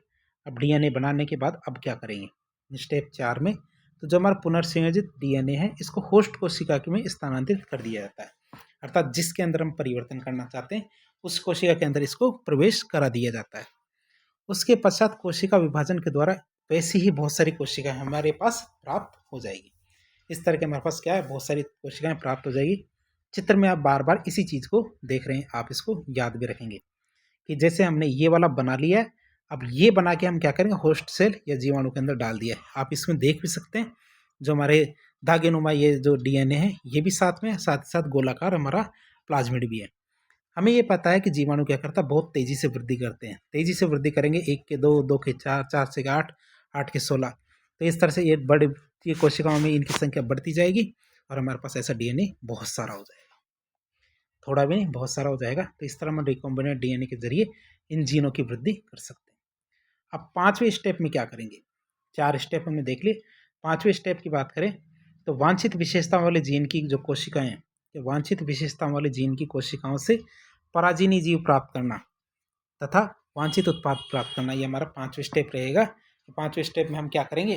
अब डीएनए बनाने के बाद अब क्या करेंगे स्टेप 4 में, तो जो हमारा पुनर्संयोजित डीएनए है इसको होस्ट कोशिका में स्थानांतरित कर दिया जाता है, अर्थात जिसके अंदर हम परिवर्तन करना चाहते हैं उस कोशिका के अंदर इसको प्रवेश करा दिया जाता है। उसके पश्चात कोशिका विभाजन के द्वारा वैसी ही बहुत सारी कोशिकाएं हमारे पास प्राप्त हो जाएगी। इस तरह के हमारे पास क्या है, बहुत सारी कोशिकाएं प्राप्त हो जाएगी। चित्र में आप बार बार इसी चीज़ को देख रहे हैं, आप इसको याद भी रखेंगे कि जैसे हमने ये वाला बना लिया है, अब ये बना के हम क्या करेंगे, होस्ट सेल या जीवाणु के अंदर डाल दिया है। आप इसमें देख भी सकते हैं जो हमारे धागेनुमा ये जो डीएनए है ये भी साथ में, साथ ही साथ गोलाकार हमारा प्लाज्मिड भी है। हमें ये पता है कि जीवाणु क्या करता है, बहुत तेजी से वृद्धि करते हैं। तेजी से वृद्धि करेंगे, 1 के 2, 2 के 4, 4 से 8, 8 के 16। तो इस तरह से ये कोशिकाओं में इनकी संख्या बढ़ती जाएगी और हमारे पास ऐसा डीएनए बहुत सारा हो जाएगा, थोड़ा भी नहीं बहुत सारा हो जाएगा। तो इस तरह हम रिकॉम्बिनेंट डीएनए के जरिए इन जीनों की वृद्धि कर सकते हैं। अब 5वें स्टेप में क्या करेंगे, 4 स्टेप हमने देख लिए। 5वें स्टेप की बात करें तो वांछित विशेषताओं वाले जीन की जो कोशिकाएं हैं, वांछित विशेषताओं वाले जीन की कोशिकाओं से पराजीनी जीव प्राप्त करना तथा वांछित उत्पाद प्राप्त करना, ये हमारा 5वें स्टेप रहेगा। 5वें स्टेप में हम क्या करेंगे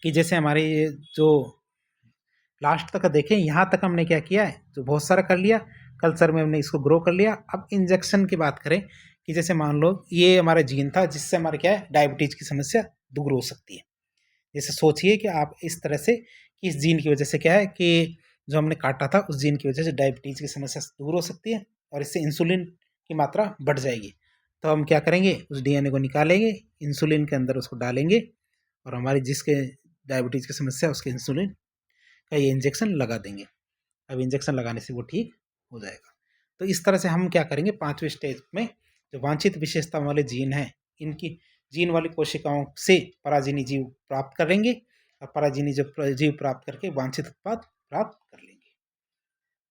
कि जैसे हमारे जो लास्ट तक देखें, यहाँ तक हमने क्या किया है, जो बहुत सारा कर लिया, कल्चर में हमने इसको ग्रो कर लिया। अब इंजेक्शन की बात करें कि जैसे मान लो ये हमारा जीन था जिससे हमारे क्या है, डायबिटीज की समस्या दूर हो सकती है। जैसे सोचिए कि आप इस तरह से कि इस जीन की वजह से क्या है कि जो हमने काटा था उस जीन की वजह से डायबिटीज की समस्या दूर हो सकती है और इससे इंसुलिन की मात्रा बढ़ जाएगी। तो हम क्या करेंगे, उस डीएनए को निकालेंगे, इंसुलिन के अंदर उसको डालेंगे और हमारी जिसके डायबिटीज की समस्या उसके इंसुलिन का ये इंजेक्शन लगा देंगे। अब इंजेक्शन लगाने से वो ठीक हो जाएगा। तो इस तरह से हम क्या करेंगे, 5वें स्टेज में जो वांछित विशेषताओं वाले जीन हैं इनकी जीन वाली कोशिकाओं से पराजीनी जीव प्राप्त करेंगे और पराजीनी जीव प्राप्त करके वांछित उत्पाद प्राप्त कर लेंगे।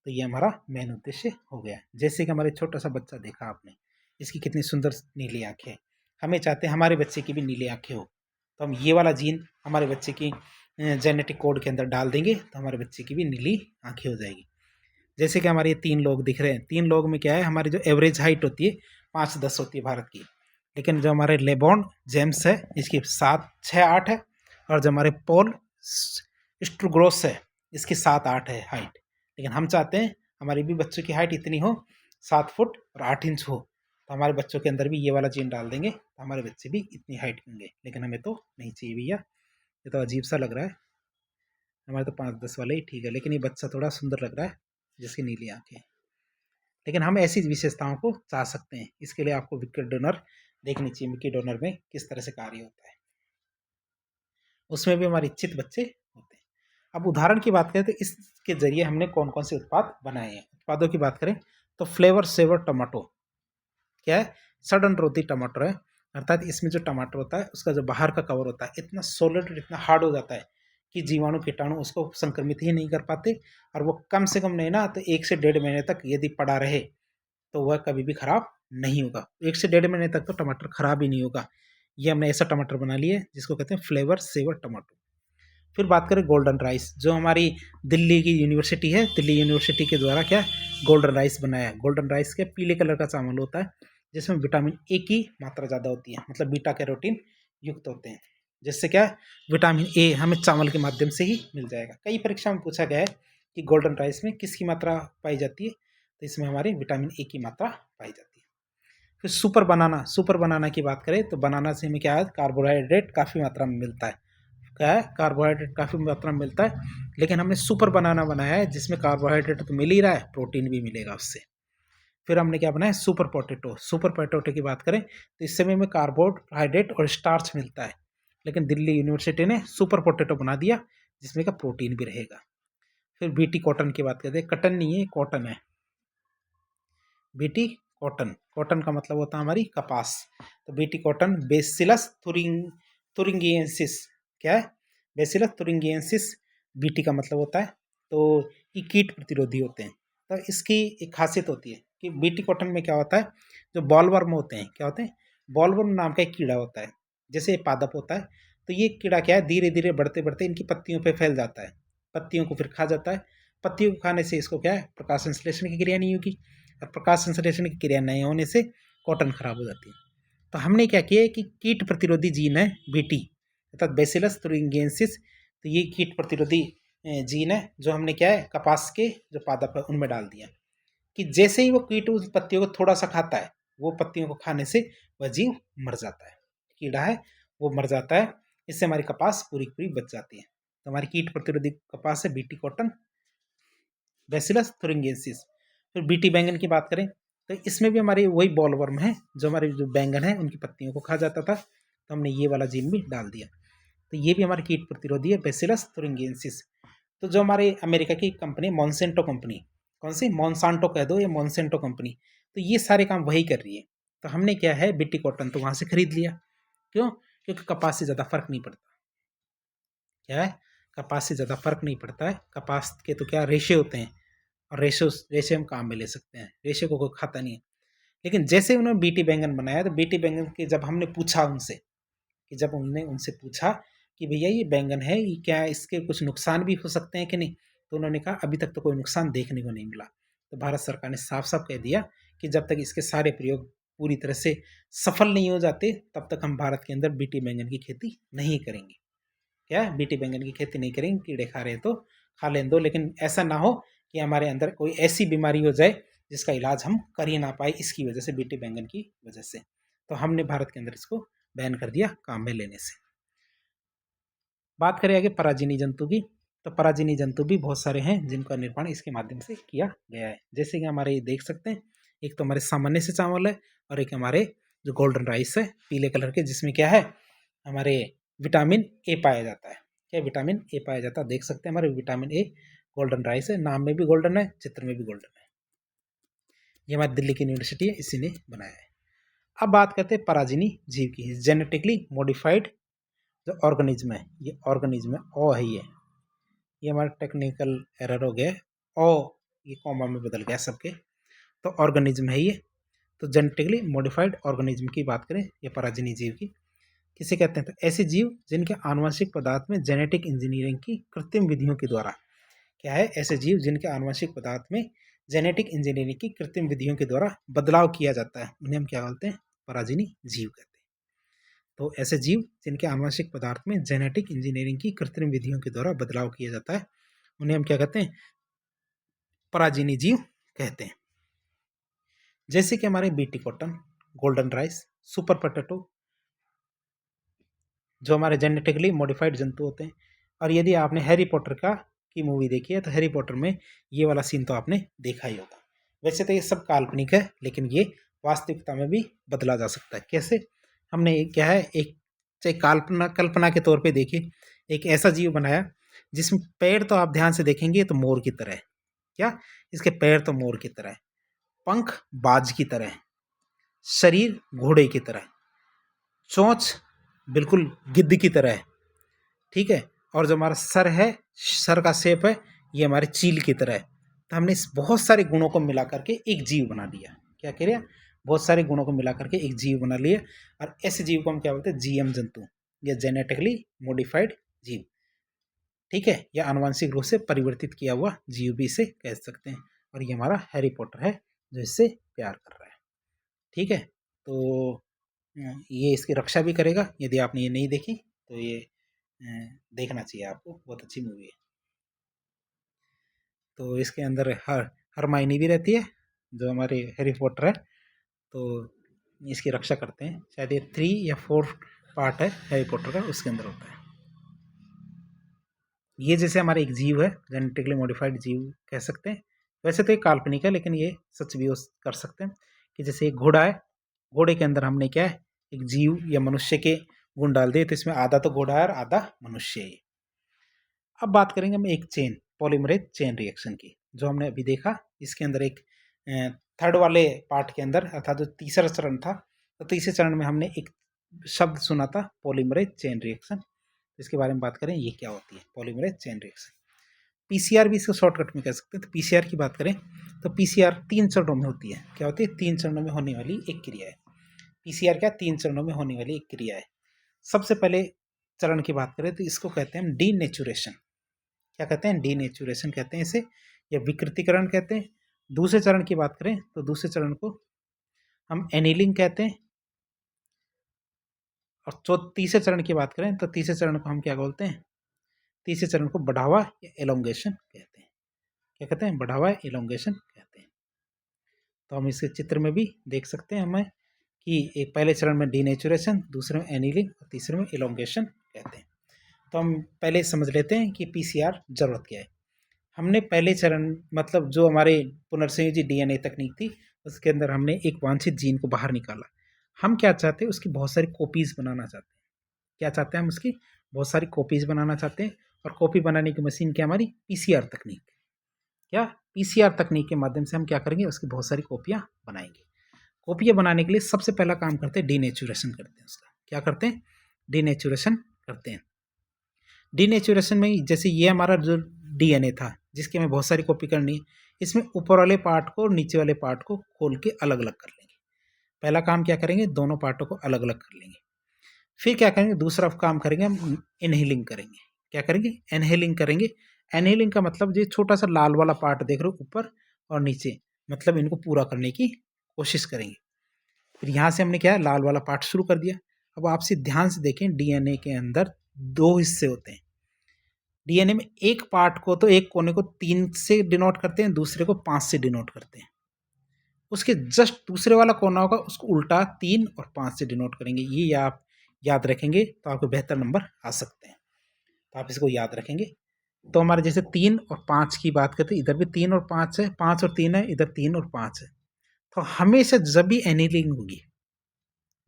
तो ये हमारा मेन उद्देश्य हो गया। जैसे कि हमारे छोटा सा बच्चा देखा आपने, इसकी कितनी सुंदर नीली आंखें, हमें चाहते हैं हमारे बच्चे की भी नीली आंखें हो, तो हम ये वाला जीन हमारे बच्चे की जेनेटिक कोड के अंदर डाल देंगे तो हमारे बच्चे की भी नीली आंखें हो जाएगी। जैसे कि हमारे ये 3 लोग दिख रहे हैं, 3 लोग में क्या है, हमारी जो एवरेज हाइट होती है 5-10 होती है भारत की, लेकिन जो हमारे लेबॉन जेम्स है इसकी 7-6-8 है, और जो हमारे पॉल स्ट्रुग्रोस है इसकी 7-8 है हाइट। लेकिन हम चाहते हैं हमारे भी बच्चों की हाइट इतनी हो, 7 फुट और 8 इंच हो, तो हमारे बच्चों के अंदर भी ये वाला जीन डाल देंगे तो हमारे बच्चे भी इतनी हाइट होंगे। लेकिन हमें तो नहीं चाहिए भैया, ये तो अजीब सा लग रहा है, हमारे तो 5-10 वाले ही ठीक है, लेकिन ये बच्चा थोड़ा सुंदर लग रहा है जिसकी नीली आंखें। लेकिन हम ऐसी विशेषताओं को चाह सकते हैं, इसके लिए आपको विकी डोनर देखनी चाहिए, विकी डोनर में किस तरह से कार्य होता है, उसमें भी हमारे इच्छित बच्चे होते हैं। अब उदाहरण की बात करें तो इसके जरिए हमने कौन कौन से उत्पाद बनाए हैं। उत्पादों की बात करें तो फ्लेवर सेवर टमाटो क्या है, सडन रोती टमाटर है, अर्थात इसमें जो टमाटर होता है उसका जो बाहर का कवर होता है इतना सॉलिड और इतना हार्ड हो जाता है कि जीवाणु कीटाणु उसको संक्रमित ही नहीं कर पाते, और वो कम से कम नहीं ना तो 1 से 1.5 महीने तक यदि पड़ा रहे तो वह कभी भी खराब नहीं होगा। 1 से 1.5 महीने तक तो टमाटर खराब ही नहीं होगा। ये हमने ऐसा टमाटर बना लिया है जिसको कहते हैं फ्लेवर सेवर टमाटो। फिर बात करें गोल्डन राइस, जो हमारी दिल्ली की यूनिवर्सिटी है, दिल्ली यूनिवर्सिटी के द्वारा क्या गोल्डन राइस बनाया है। गोल्डन राइस के पीले कलर का चावल होता है जिसमें विटामिन ए की मात्रा ज़्यादा होती है, मतलब बीटा कैरोटीन युक्त होते हैं, जिससे क्या विटामिन ए हमें चावल के माध्यम से ही मिल जाएगा। कई परीक्षा में पूछा गया है कि गोल्डन राइस में किसकी मात्रा पाई जाती है, तो इसमें हमारे विटामिन ए की मात्रा पाई जाती है। फिर सुपर बनाना की बात करें तो बनाना से हमें क्या है, कार्बोहाइड्रेट काफ़ी मात्रा में मिलता है। क्या है, कार्बोहाइड्रेट काफ़ी मात्रा में मिलता है, लेकिन हमने सुपर बनाना बनाया है जिसमें कार्बोहाइड्रेट तो मिल ही रहा है, प्रोटीन भी मिलेगा उससे। फिर हमने क्या बनाया, सुपर पोटैटो। सुपर पोटैटो की बात करें तो इस समय में कार्बोहाइड्रेट और स्टार्च मिलता है, लेकिन दिल्ली यूनिवर्सिटी ने सुपर पोटैटो बना दिया जिसमें का प्रोटीन भी रहेगा। फिर बीटी कॉटन की बात करते हैं, कटन नहीं है कॉटन है, बीटी कॉटन। कॉटन का मतलब होता है हमारी कपास, तो बीटी कॉटन बेसिलस थुरिंगिएंसिस क्या है, बेसिलस थुरिंगिएंसिस बीटी का मतलब होता है, तो ये कीट प्रतिरोधी होते हैं। तो इसकी एक खासियत होती है कि बीटी कॉटन में क्या होता है, जो बॉलवर्म होते हैं, क्या होते हैं, बॉलवर्म नाम का एक कीड़ा होता है, जैसे ये पादप होता है, तो ये कीड़ा क्या है धीरे धीरे बढ़ते बढ़ते इनकी पत्तियों पे फैल जाता है, पत्तियों को फिर खा जाता है। पत्तियों को खाने से इसको क्या है, प्रकाश संश्लेषण की क्रिया नहीं होगी, और प्रकाश संश्लेषण की क्रिया नहीं होने से कॉटन खराब हो जाती है। तो हमने क्या किया कि कीट प्रतिरोधी जीन है बीटी अर्थात बेसिलस thuringiensis, तो ये कीट प्रतिरोधी जीन है जो हमने क्या है कपास के जो पादप है उनमें डाल दिया, कि जैसे ही वो कीट उस पत्तियों को थोड़ा सा खाता है, वो पत्तियों को खाने से वह जीव मर जाता है, कीड़ा है वो मर जाता है, इससे हमारी कपास पूरी पूरी बच जाती है। तो हमारी कीट प्रतिरोधी कपास है बीटी कॉटन, बेसिलस thuringiensis। फिर बीटी बैंगन की बात करें तो इसमें भी हमारे वही बॉलवर्म है जो हमारे जो बैंगन है उनकी पत्तियों को खा जाता था, तो हमने ये वाला जीन भी डाल दिया, तो ये भी हमारी कीट प्रतिरोधी है बेसिलस thuringiensis। तो जो हमारे अमेरिका की कंपनी मॉन्सेंटो कंपनी, कौन सी, मॉन्सांटो कह दो या मॉन्सेंटो कंपनी, तो ये सारे काम वही कर रही है। तो हमने क्या है बीटी कॉटन तो वहाँ से खरीद लिया, क्यों, क्योंकि कपास से ज़्यादा फर्क नहीं पड़ता, क्या है, कपास से ज़्यादा फर्क नहीं पड़ता है, कपास के तो क्या रेशे होते हैं, और रेशे हम काम में ले सकते हैं, रेशे को कोई खाता नहीं है। लेकिन जैसे उन्होंने बीटी बैंगन बनाया तो बीटी बैंगन के जब हमने पूछा उनसे, कि जब हमने उनसे पूछा कि भैया ये बैंगन है ये क्या इसके कुछ नुकसान भी हो सकते हैं कि नहीं, तो उन्होंने कहा अभी तक तो कोई नुकसान देखने को नहीं मिला। तो भारत सरकार ने साफ साफ कह दिया कि जब तक इसके सारे प्रयोग पूरी तरह से सफल नहीं हो जाते तब तक हम भारत के अंदर बीटी बैंगन की खेती नहीं करेंगे। क्या बीटी बैंगन की खेती नहीं करेंगे, कीड़े खा रहे हैं तो खा लेने दो, लेकिन ऐसा ना हो कि हमारे अंदर कोई ऐसी बीमारी हो जाए जिसका इलाज हम कर ही ना पाए इसकी वजह से, बीटी बैंगन की वजह से। तो हमने भारत के अंदर इसको बैन कर दिया काम में लेने से। बात करें आगे पराजीनी जंतु की, तो पराजीनी जंतु भी बहुत सारे हैं जिनका निर्माण इसके माध्यम से किया गया है, जैसे कि हमारे ये देख सकते हैं, एक तो हमारे सामान्य से चावल है, और एक हमारे जो गोल्डन राइस है पीले कलर के, जिसमें क्या है हमारे विटामिन ए पाया जाता है। क्या विटामिन ए पाया जाता है, देख सकते हैं हमारे विटामिन ए, गोल्डन राइस है, नाम में भी गोल्डन है, चित्र में भी गोल्डन है, ये हमारी दिल्ली की यूनिवर्सिटी है इसी ने बनाया है। अब बात करते हैं पराजीनी जीव की, जेनेटिकली मॉडिफाइड जो ऑर्गेनिज्म है, ये ऑर्गेनिज्म है, ओ है ये हमारा टेक्निकल एरर हो गया है, ओ ये कॉमा में बदल गया सबके, तो ऑर्गेनिज्म है ये। तो जेनेटिकली मॉडिफाइड ऑर्गेनिज्म की बात करें ये पराजीनी जीव की, किसे कहते हैं? तो ऐसे जीव जिनके आनुवंशिक पदार्थ में जेनेटिक इंजीनियरिंग की कृत्रिम विधियों के द्वारा, क्या है? ऐसे जीव जिनके आनुवंशिक पदार्थ में जेनेटिक इंजीनियरिंग की कृत्रिम विधियों के द्वारा बदलाव किया जाता है, उन्हें हम क्या बोलते हैं? पराजीवी जीव कहते हैं। तो ऐसे जीव जिनके आनुवंशिक पदार्थ में जेनेटिक इंजीनियरिंग की कृत्रिम विधियों के द्वारा बदलाव किया जाता है, उन्हें हम क्या कहते हैं? पराजीवी जीव कहते हैं। जैसे कि हमारे BT cotton, golden rice, super potato, जो हमारे जेनेटिकली मॉडिफाइड जंतु होते हैं। और यदि आपने हैरी पॉटर की मूवी देखी है तो हैरी पॉटर में ये वाला सीन तो आपने देखा ही होगा। वैसे तो ये सब काल्पनिक है, लेकिन ये वास्तविकता में भी बदला जा सकता है। कैसे? हमने क्या है, एक चाहे कल्पना के तौर पे देखिए, एक ऐसा जीव बनाया जिसमें पैर तो आप ध्यान से देखेंगे तो मोर की तरह है। क्या? इसके पैर तो मोर की तरह है, पंख बाज की तरह है, शरीर घोड़े की तरह है, चोंच बिल्कुल गिद्ध की तरह है, ठीक है। और जो हमारा सर है, सर का शेप है, ये हमारे चील की तरह है। तो हमने इस बहुत सारे गुणों को मिला करके एक जीव बना लिया। क्या कह रहे हैं? बहुत सारे गुणों को मिला करके एक जीव बना लिया। और ऐसे जीव को हम क्या बोलते हैं? जीएम जंतु, या जेनेटिकली मॉडिफाइड जीव, ठीक है, या आनुवंशिक रूप से परिवर्तित किया हुआ जीव भी इसे कह सकते हैं। और ये हमारा हैरी पॉटर है जो इससे प्यार कर रहा है, ठीक है। तो ये इसकी रक्षा भी करेगा। यदि आपने ये नहीं देखी तो ये देखना चाहिए आपको, बहुत अच्छी मूवी है। तो इसके अंदर हरमाइनी भी रहती है, जो हमारे हैरी पॉटर है, तो इसकी रक्षा करते हैं। शायद ये 3 या 4 पार्ट है हैरी पॉटर का, उसके अंदर होता है। ये जैसे हमारे एक जीव है, जेनेटिकली मॉडिफाइड जीव कह सकते हैं। वैसे तो ये काल्पनिक है, लेकिन ये सच भी कर सकते हैं कि जैसे एक घोड़ा है, घोड़े के अंदर हमने क्या है, एक जीव या मनुष्य के गुण डाल दिए, तो इसमें आधा तो घोड़ा है और आधा मनुष्य है। अब बात करेंगे हम एक पॉलीमरेज चेन रिएक्शन की, जो हमने अभी देखा। इसके अंदर एक थर्ड वाले पार्ट के अंदर, अर्थात जो तीसरा चरण था, तो तीसरे चरण में हमने एक शब्द सुना था, पॉलीमरेज चेन रिएक्शन। इसके बारे में बात करें, ये क्या होती है पॉलीमरेज चेन रिएक्शन। पीसीआर भी इसको शॉर्टकट में कह सकते हैं। तो पीसीआर की बात करें तो पीसीआर 3 चरणों में होती है। क्या होती है? 3 चरणों में होने वाली एक क्रिया है पीसीआर। क्या? 3 चरणों में होने वाली एक क्रिया है। सबसे पहले चरण की बात करें तो इसको कहते हैं डीनेचुरेशन। क्या कहते हैं? डीनेचुरेशन कहते हैं इसे, या विकृतीकरण कहते हैं। दूसरे चरण की बात करें तो दूसरे चरण को हम एनीलिंग कहते हैं। और तीसरे चरण की बात करें तो तीसरे चरण को हम क्या बोलते हैं? तीसरे चरण को बढ़ावा या एलोंगेशन कहते हैं। क्या कहते हैं? बढ़ावा या एलोंगेशन कहते हैं। तो हम इसके चित्र में भी देख सकते हैं हमें कि एक पहले चरण में डीनेचुरेशन, दूसरे में एनीलिंग और तीसरे में एलोंगेशन कहते हैं। तो हम पहले समझ लेते हैं कि पीसीआर जरूरत क्या है। हमने पहले चरण, मतलब जो हमारे पुनर्संयोजी डीएनए तकनीक थी, उसके अंदर हमने एक वांछित जीन को बाहर निकाला। हम क्या चाहते हैं? उसकी बहुत सारी कॉपीज बनाना चाहते हैं। क्या चाहते हैं हम? उसकी बहुत सारी कॉपीज बनाना चाहते हैं। और कॉपी बनाने की मशीन क्या? हमारी पीसीआर तकनीक। क्या? पीसीआर तकनीक के माध्यम से हम क्या करेंगे? उसकी बहुत सारी कॉपियां बनाएंगे। कॉपियां बनाने के लिए सबसे पहला काम करते हैं डीनेचुरेशन करते हैं उसका। क्या करते हैं? डीनेचुरेशन करते हैं। डीनेचुरेशन में जैसे ये हमारा जो डीएनए था, जिसकी हमें बहुत सारी कॉपी करनी है, इसमें ऊपर वाले पार्ट को और नीचे वाले पार्ट को खोल के अलग अलग कर लेंगे। पहला काम क्या करेंगे? दोनों पार्टों को अलग अलग कर लेंगे। फिर क्या करेंगे? दूसरा काम करेंगे हम इनहेलिंग करेंगे। क्या करेंगे? इनहेलिंग करेंगे। इनहेलिंग का मतलब ये छोटा सा लाल वाला पार्ट देख रहे हो ऊपर और नीचे, मतलब इनको पूरा करने की कोशिश करेंगे। फिर यहाँ से हमने क्या, लाल वाला पार्ट शुरू कर दिया। अब आपसे ध्यान से देखें, डीएनए के अंदर 2 हिस्से होते हैं। डीएनए में एक पार्ट को, तो एक कोने को 3 से डिनोट करते हैं, दूसरे को 5 से डिनोट करते हैं। उसके जस्ट दूसरे वाला कोना होगा, उसको उल्टा 3 और 5 से डिनोट करेंगे। ये आप याद रखेंगे तो आपको बेहतर नंबर आ सकते हैं। तो आप इसको याद रखेंगे। तो हमारे जैसे 3 और 5 की बात करते हैं, इधर भी 3 और 5 है, 5 और 3 है, इधर 3 और 5 है। तो हमेशा जब भी एनीलिंग होगी,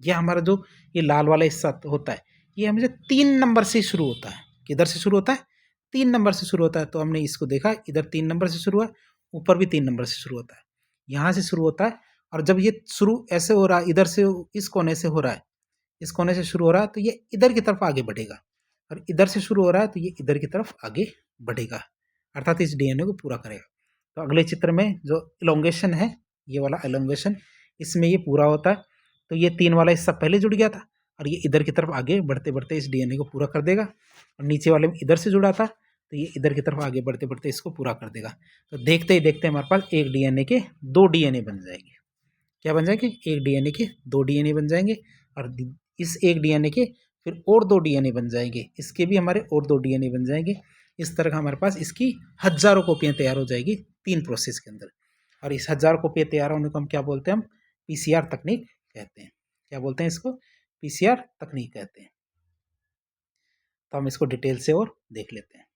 यह हमारा जो ये लाल वाला हिस्सा होता है, ये हमेशा 3 नंबर से शुरू होता है। किधर से शुरू होता है? 3 नंबर से शुरू होता है। तो हमने इसको देखा, इधर 3 नंबर से शुरू हुआ, ऊपर भी 3 नंबर से शुरू होता है, यहाँ से शुरू होता है। और जब ये शुरू ऐसे हो रहा है, इधर से इस कोने से हो रहा है, इस कोने से शुरू हो रहा है, तो ये इधर की तरफ आगे बढ़ेगा। और इधर से शुरू हो रहा है तो ये इधर की तरफ आगे बढ़ेगा, अर्थात इस डीएनए को पूरा करेगा। तो अगले चित्र में जो इलोंगेशन है, ये वाला इलोंगेशन, इसमें ये पूरा होता है। तो ये 3 वाला हिस्सा पहले जुड़ गया था, और ये इधर की तरफ आगे बढ़ते बढ़ते इस डीएनए को पूरा कर देगा, और नीचे वाले में इधर से जुड़ा था तो ये इधर की तरफ आगे बढ़ते बढ़ते इसको पूरा कर देगा। तो देखते ही देखते हमारे पास एक डीएनए के 2 डीएनए बन जाएंगे। क्या बन जाएंगे? एक डीएनए के 2 डीएनए बन जाएंगे, और इस एक डीएनए के फिर और 2 डीएनए बन जाएंगे, इसके भी हमारे और 2 डीएनए बन जाएंगे। इस तरह हमारे पास इसकी हजारों कॉपियाँ तैयार हो जाएगी 3 प्रोसेस के अंदर। और इस हजारों कॉपियाँ तैयार होने को हम क्या बोलते हैं? हम पीसीआर तकनीक कहते हैं। क्या बोलते हैं इसको? पीसीआर तकनीक कहते हैं। तो हम इसको डिटेल से और देख लेते हैं।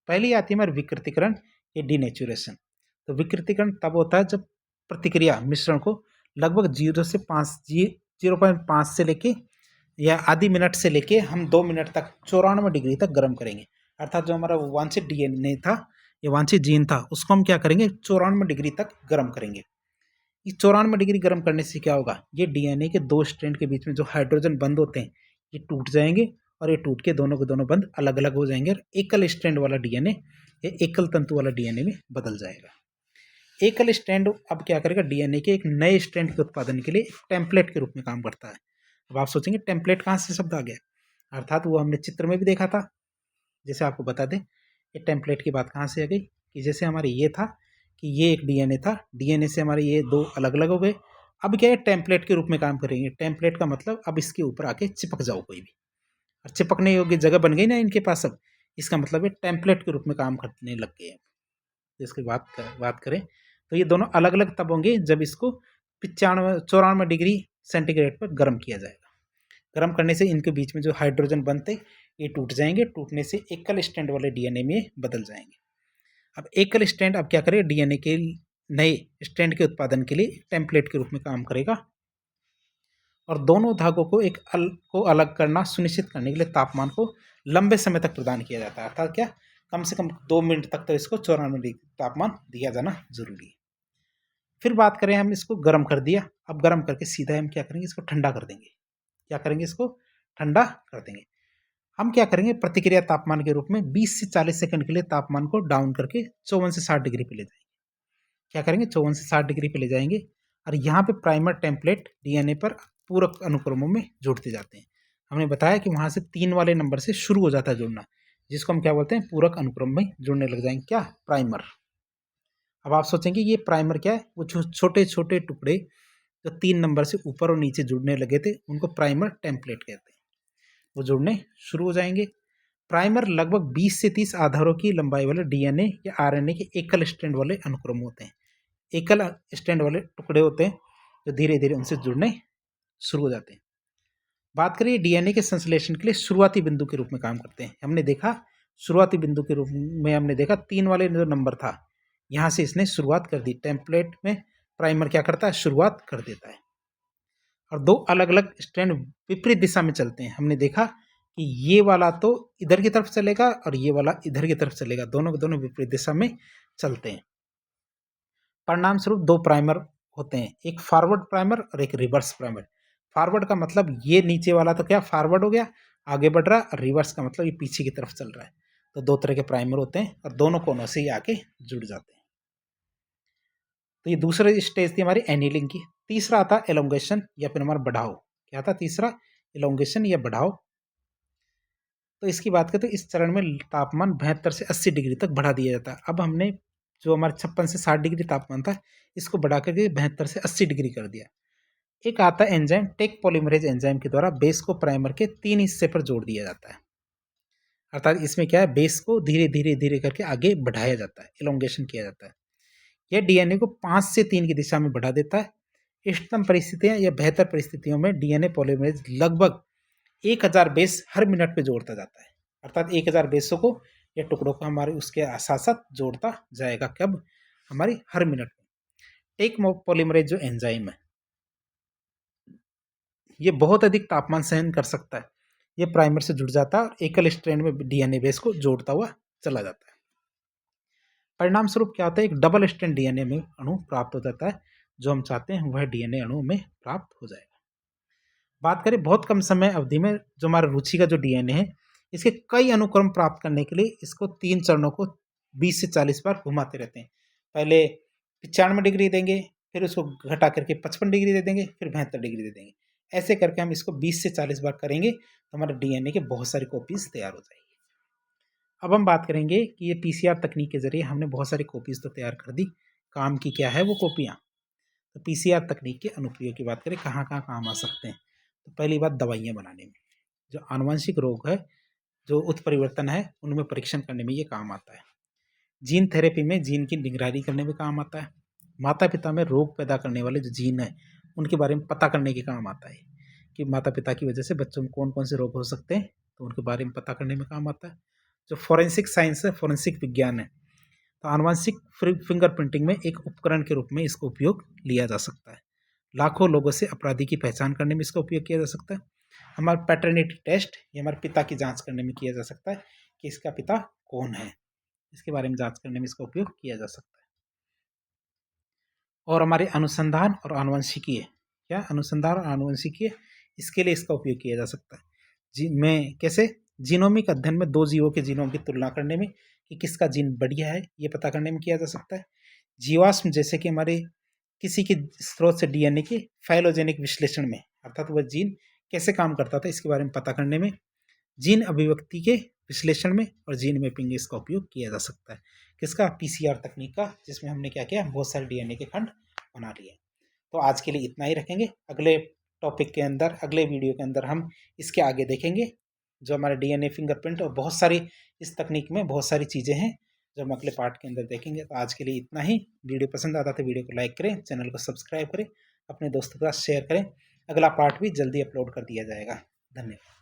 पहली आती है हमारी विकृतीकरण या डिनेचुरेशन। तो विकृतीकरण तब होता है जब प्रतिक्रिया मिश्रण को लगभग 0.5 से लेके या आधी मिनट से लेके हम 2 मिनट तक 94 डिग्री तक गर्म करेंगे। अर्थात जो हमारा वांछित डीएनए था या वांछित जीन था उसको हम क्या करेंगे? 94 डिग्री तक गर्म करेंगे। इस 94 डिग्री गर्म करने से क्या होगा? ये डीएनए के 2 स्ट्रैंड के बीच में जो हाइड्रोजन बंध होते हैं ये टूट जाएंगे, और ये टूट के दोनों के दोनों बंध अलग अलग हो जाएंगे, और एकल स्ट्रैंड वाला डीएनए या एकल तंतु वाला डीएनए में बदल जाएगा। एकल स्ट्रैंड अब क्या करेगा? डीएनए के एक नए स्ट्रैंड के उत्पादन के लिए एक टेम्पलेट के रूप में काम करता है। अब आप सोचेंगे टेम्पलेट कहाँ से शब्द आ गया? अर्थात वो हमने चित्र में भी देखा था। जैसे आपको बता दें ये टेम्पलेट की बात कहाँ से आ गई कि जैसे हमारे ये था कि ये एक डीएनए था, डीएनए से हमारे ये 2 अलग अलग हो गए। अब क्या है? टेम्पलेट के रूप में काम करेंगे। टेम्पलेट का मतलब अब इसके ऊपर आके चिपक जाओ कोई भी, और चिपकने योग्य जगह बन गई ना इनके पास। अब इसका मतलब ये टेम्पलेट के रूप में काम करने लग गए हैं। इसकी बात करें तो ये दोनों अलग अलग तब होंगे जब इसको 94 डिग्री सेंटीग्रेड पर गर्म किया जाएगा। गर्म करने से इनके बीच में जो हाइड्रोजन बनते ये टूट जाएंगे, टूटने से एकल स्ट्रैंड वाले डीएनए में बदल जाएंगे। अब एकल स्ट्रैंड अब क्या करे? डीएनए के नए स्ट्रैंड के उत्पादन के लिए टेम्पलेट के रूप में काम करेगा, और दोनों धागों को अलग करना सुनिश्चित करने के लिए तापमान को लंबे समय तक प्रदान किया जाता है। अर्थात क्या? कम से कम 2 मिनट तक तो इसको 94 डिग्री तापमान दिया जाना जरूरी है। फिर बात करें, हम इसको गर्म कर दिया। अब गर्म करके सीधा हम क्या करेंगे? इसको ठंडा कर देंगे। क्या करेंगे? इसको ठंडा कर देंगे। हम क्या करेंगे? प्रतिक्रिया तापमान के रूप में 20 से 40 सेकंड के लिए तापमान को डाउन करके 54 से 60 डिग्री पे ले जाएंगे। क्या करेंगे? 54 से 60 डिग्री पे ले जाएंगे, और यहाँ पे प्राइमर टेम्पलेट डीएनए पर पूरक अनुक्रमों में जुड़ते जाते हैं। हमने बताया कि वहाँ से 3 वाले नंबर से शुरू हो जाता है जुड़ना, जिसको हम क्या बोलते हैं? पूरक अनुक्रम में जुड़ने लग जाएंगे। क्या? प्राइमर। अब आप सोचेंगे ये प्राइमर क्या है? वो छोटे छोटे टुकड़े जो 3 नंबर से ऊपर और नीचे जुड़ने लगे थे उनको प्राइमर टेम्पलेट कहते हैं। वो जुड़ने शुरू हो जाएंगे। प्राइमर लगभग 20 से 30 आधारों की लंबाई वाले डीएनए या आरएनए के एकल स्ट्रैंड वाले अनुक्रम होते हैं। एकल स्ट्रैंड वाले टुकड़े होते हैं जो धीरे धीरे उनसे जुड़ने शुरू हो जाते हैं। बात करिए डीएनए के संश्लेषण के लिए शुरुआती बिंदु के रूप में काम करते हैं। हमने देखा शुरुआती बिंदु के रूप में हमने देखा 3 वाले जो नंबर था यहाँ से इसने शुरुआत कर दी। टेम्पलेट में प्राइमर क्या करता है? शुरुआत कर देता है, और 2 अलग अलग स्ट्रैंड विपरीत दिशा में चलते हैं। हमने देखा कि ये वाला तो इधर की तरफ चलेगा और ये वाला इधर की तरफ चलेगा, दोनों के दोनों विपरीत दिशा में चलते हैं। परिणाम स्वरूप 2 प्राइमर होते हैं, एक फॉरवर्ड प्राइमर और एक रिवर्स प्राइमर। फॉरवर्ड का मतलब ये नीचे वाला तो क्या फॉरवर्ड हो गया, आगे बढ़ रहा है, और रिवर्स का मतलब ये पीछे की तरफ चल रहा है। तो 2 तरह के प्राइमर होते हैं और दोनों कोनों से ही आके जुड़ जाते हैं। तो ये दूसरी स्टेज थी हमारी एनीलिंग की। तीसरा आता एलोंगेशन या फिर हमारा बढ़ाव। क्या था तीसरा? एलोंगेशन या बढ़ाव। तो इसकी बात करें तो इस चरण में तापमान 72 से 80 डिग्री तक बढ़ा दिया जाता है। अब हमने जो हमारा 56 से 60 डिग्री तापमान था इसको बढ़ा करके 72 से 80 डिग्री कर दिया। एक आता है एंजाइम, टेक पॉलीमरेज एंजाइम के द्वारा बेस को प्राइमर के 3 हिस्से पर जोड़ दिया जाता है। अर्थात इसमें क्या है? बेस को धीरे धीरे धीरे करके आगे बढ़ाया जाता है, एलोंगेशन किया जाता है। यह डीएनए को 5 से 3 की दिशा में बढ़ा देता है। इष्टतम परिस्थितियां या बेहतर परिस्थितियों में डीएनए पॉलीमरेज लगभग 1000 बेस हर मिनट पे जोड़ता जाता है। अर्थात 1000 बेसों को या टुकड़ों को हमारे उसके साथ साथ जोड़ता जाएगा। कब? हमारी हर मिनट में। टेक पॉलीमरेज जो एंजाइम है ये बहुत अधिक तापमान सहन कर सकता है। ये प्राइमर से जुड़ जाता है और एकल स्ट्रैंड में डीएनए बेस को जोड़ता हुआ चला जाता है। परिणाम स्वरूप क्या होता है? एक डबल स्ट्रैंड डीएनए में अणु प्राप्त हो जाता है। जो हम चाहते हैं वह डीएनए अणु में प्राप्त हो जाएगा। बात करें बहुत कम समय अवधि में जो हमारा रुचि का जो डीएनए है इसके कई अनुक्रम प्राप्त करने के लिए इसको 3 चरणों को 20 से 40 बार घुमाते रहते हैं। पहले 95 डिग्री देंगे, फिर उसको घटा करके 55 डिग्री दे देंगे, फिर 72 डिग्री दे देंगे। ऐसे करके हम इसको 20 से 40 बार करेंगे तो हमारे डीएनए के बहुत सारी कॉपीज़ तैयार हो जाएगी। अब हम बात करेंगे कि ये पीसीआर तकनीक के ज़रिए हमने बहुत सारी कॉपीज़ तो तैयार कर दी, काम की क्या है वो कॉपियाँ। तो पीसीआर तकनीक के अनुप्रयोग की बात करें कहाँ-कहाँ काम आ सकते हैं। तो पहली बात दवाइयाँ बनाने में, जो आनुवंशिक रोग है, जो उत्परिवर्तन है, उनमें परीक्षण करने में ये काम आता है। जीन थेरेपी में जीन की निगरानी करने में काम आता है। माता-पिता में रोग पैदा करने वाले जो जीन हैं, उनके बारे में पता करने के काम आता है कि माता-पिता की वजह से बच्चों में कौन-कौन से रोग हो सकते हैं, तो उनके बारे में पता करने में काम आता है। जो फोरेंसिक साइंस है, फोरेंसिक विज्ञान है, तो आनुवंशिक फिंगरप्रिंटिंग में एक उपकरण के रूप में इसका उपयोग लिया जा सकता है। लाखों लोगों से अपराधी की पहचान करने में इसका उपयोग किया जा सकता है। हमारा पैटर्निटी टेस्ट, ये हमारे पिता की जाँच करने में किया जा सकता है कि इसका पिता कौन है, इसके बारे में जाँच करने में इसका उपयोग किया जा सकता है। और हमारे अनुसंधान और आनुवंशिकीय, क्या अनुसंधान और आनुवंशिकीय, इसके लिए इसका उपयोग किया जा सकता है। में कैसे? जीनोमिक अध्ययन में 2 जीवों के जीनोम की तुलना करने में कि किसका जीन बढ़िया है, ये पता करने में किया जा सकता है। जीवाश्म जैसे कि हमारे किसी के स्रोत से डीएनए के फाइलोजेनिक विश्लेषण में, अर्थात वह जीन कैसे काम करता था इसके बारे में पता करने में, जीन अभिव्यक्ति के विश्लेषण में और जीन मैपिंग में इसका उपयोग किया जा सकता है। किसका? पीसीआर तकनीक का, जिसमें हमने क्या किया, बहुत सारे डीएनए के खंड बना लिए। तो आज के लिए इतना ही रखेंगे। अगले टॉपिक के अंदर, अगले वीडियो के अंदर हम इसके आगे देखेंगे जो हमारे डीएनए फिंगरप्रिंट, और बहुत सारी इस तकनीक में बहुत सारी चीज़ें हैं जो हम अगले पार्ट के अंदर देखेंगे। तो आज के लिए इतना ही। वीडियो पसंद आता तो वीडियो को लाइक करें, चैनल को सब्सक्राइब करें, अपने दोस्तों के साथ शेयर करें। अगला पार्ट भी जल्दी अपलोड कर दिया जाएगा। धन्यवाद।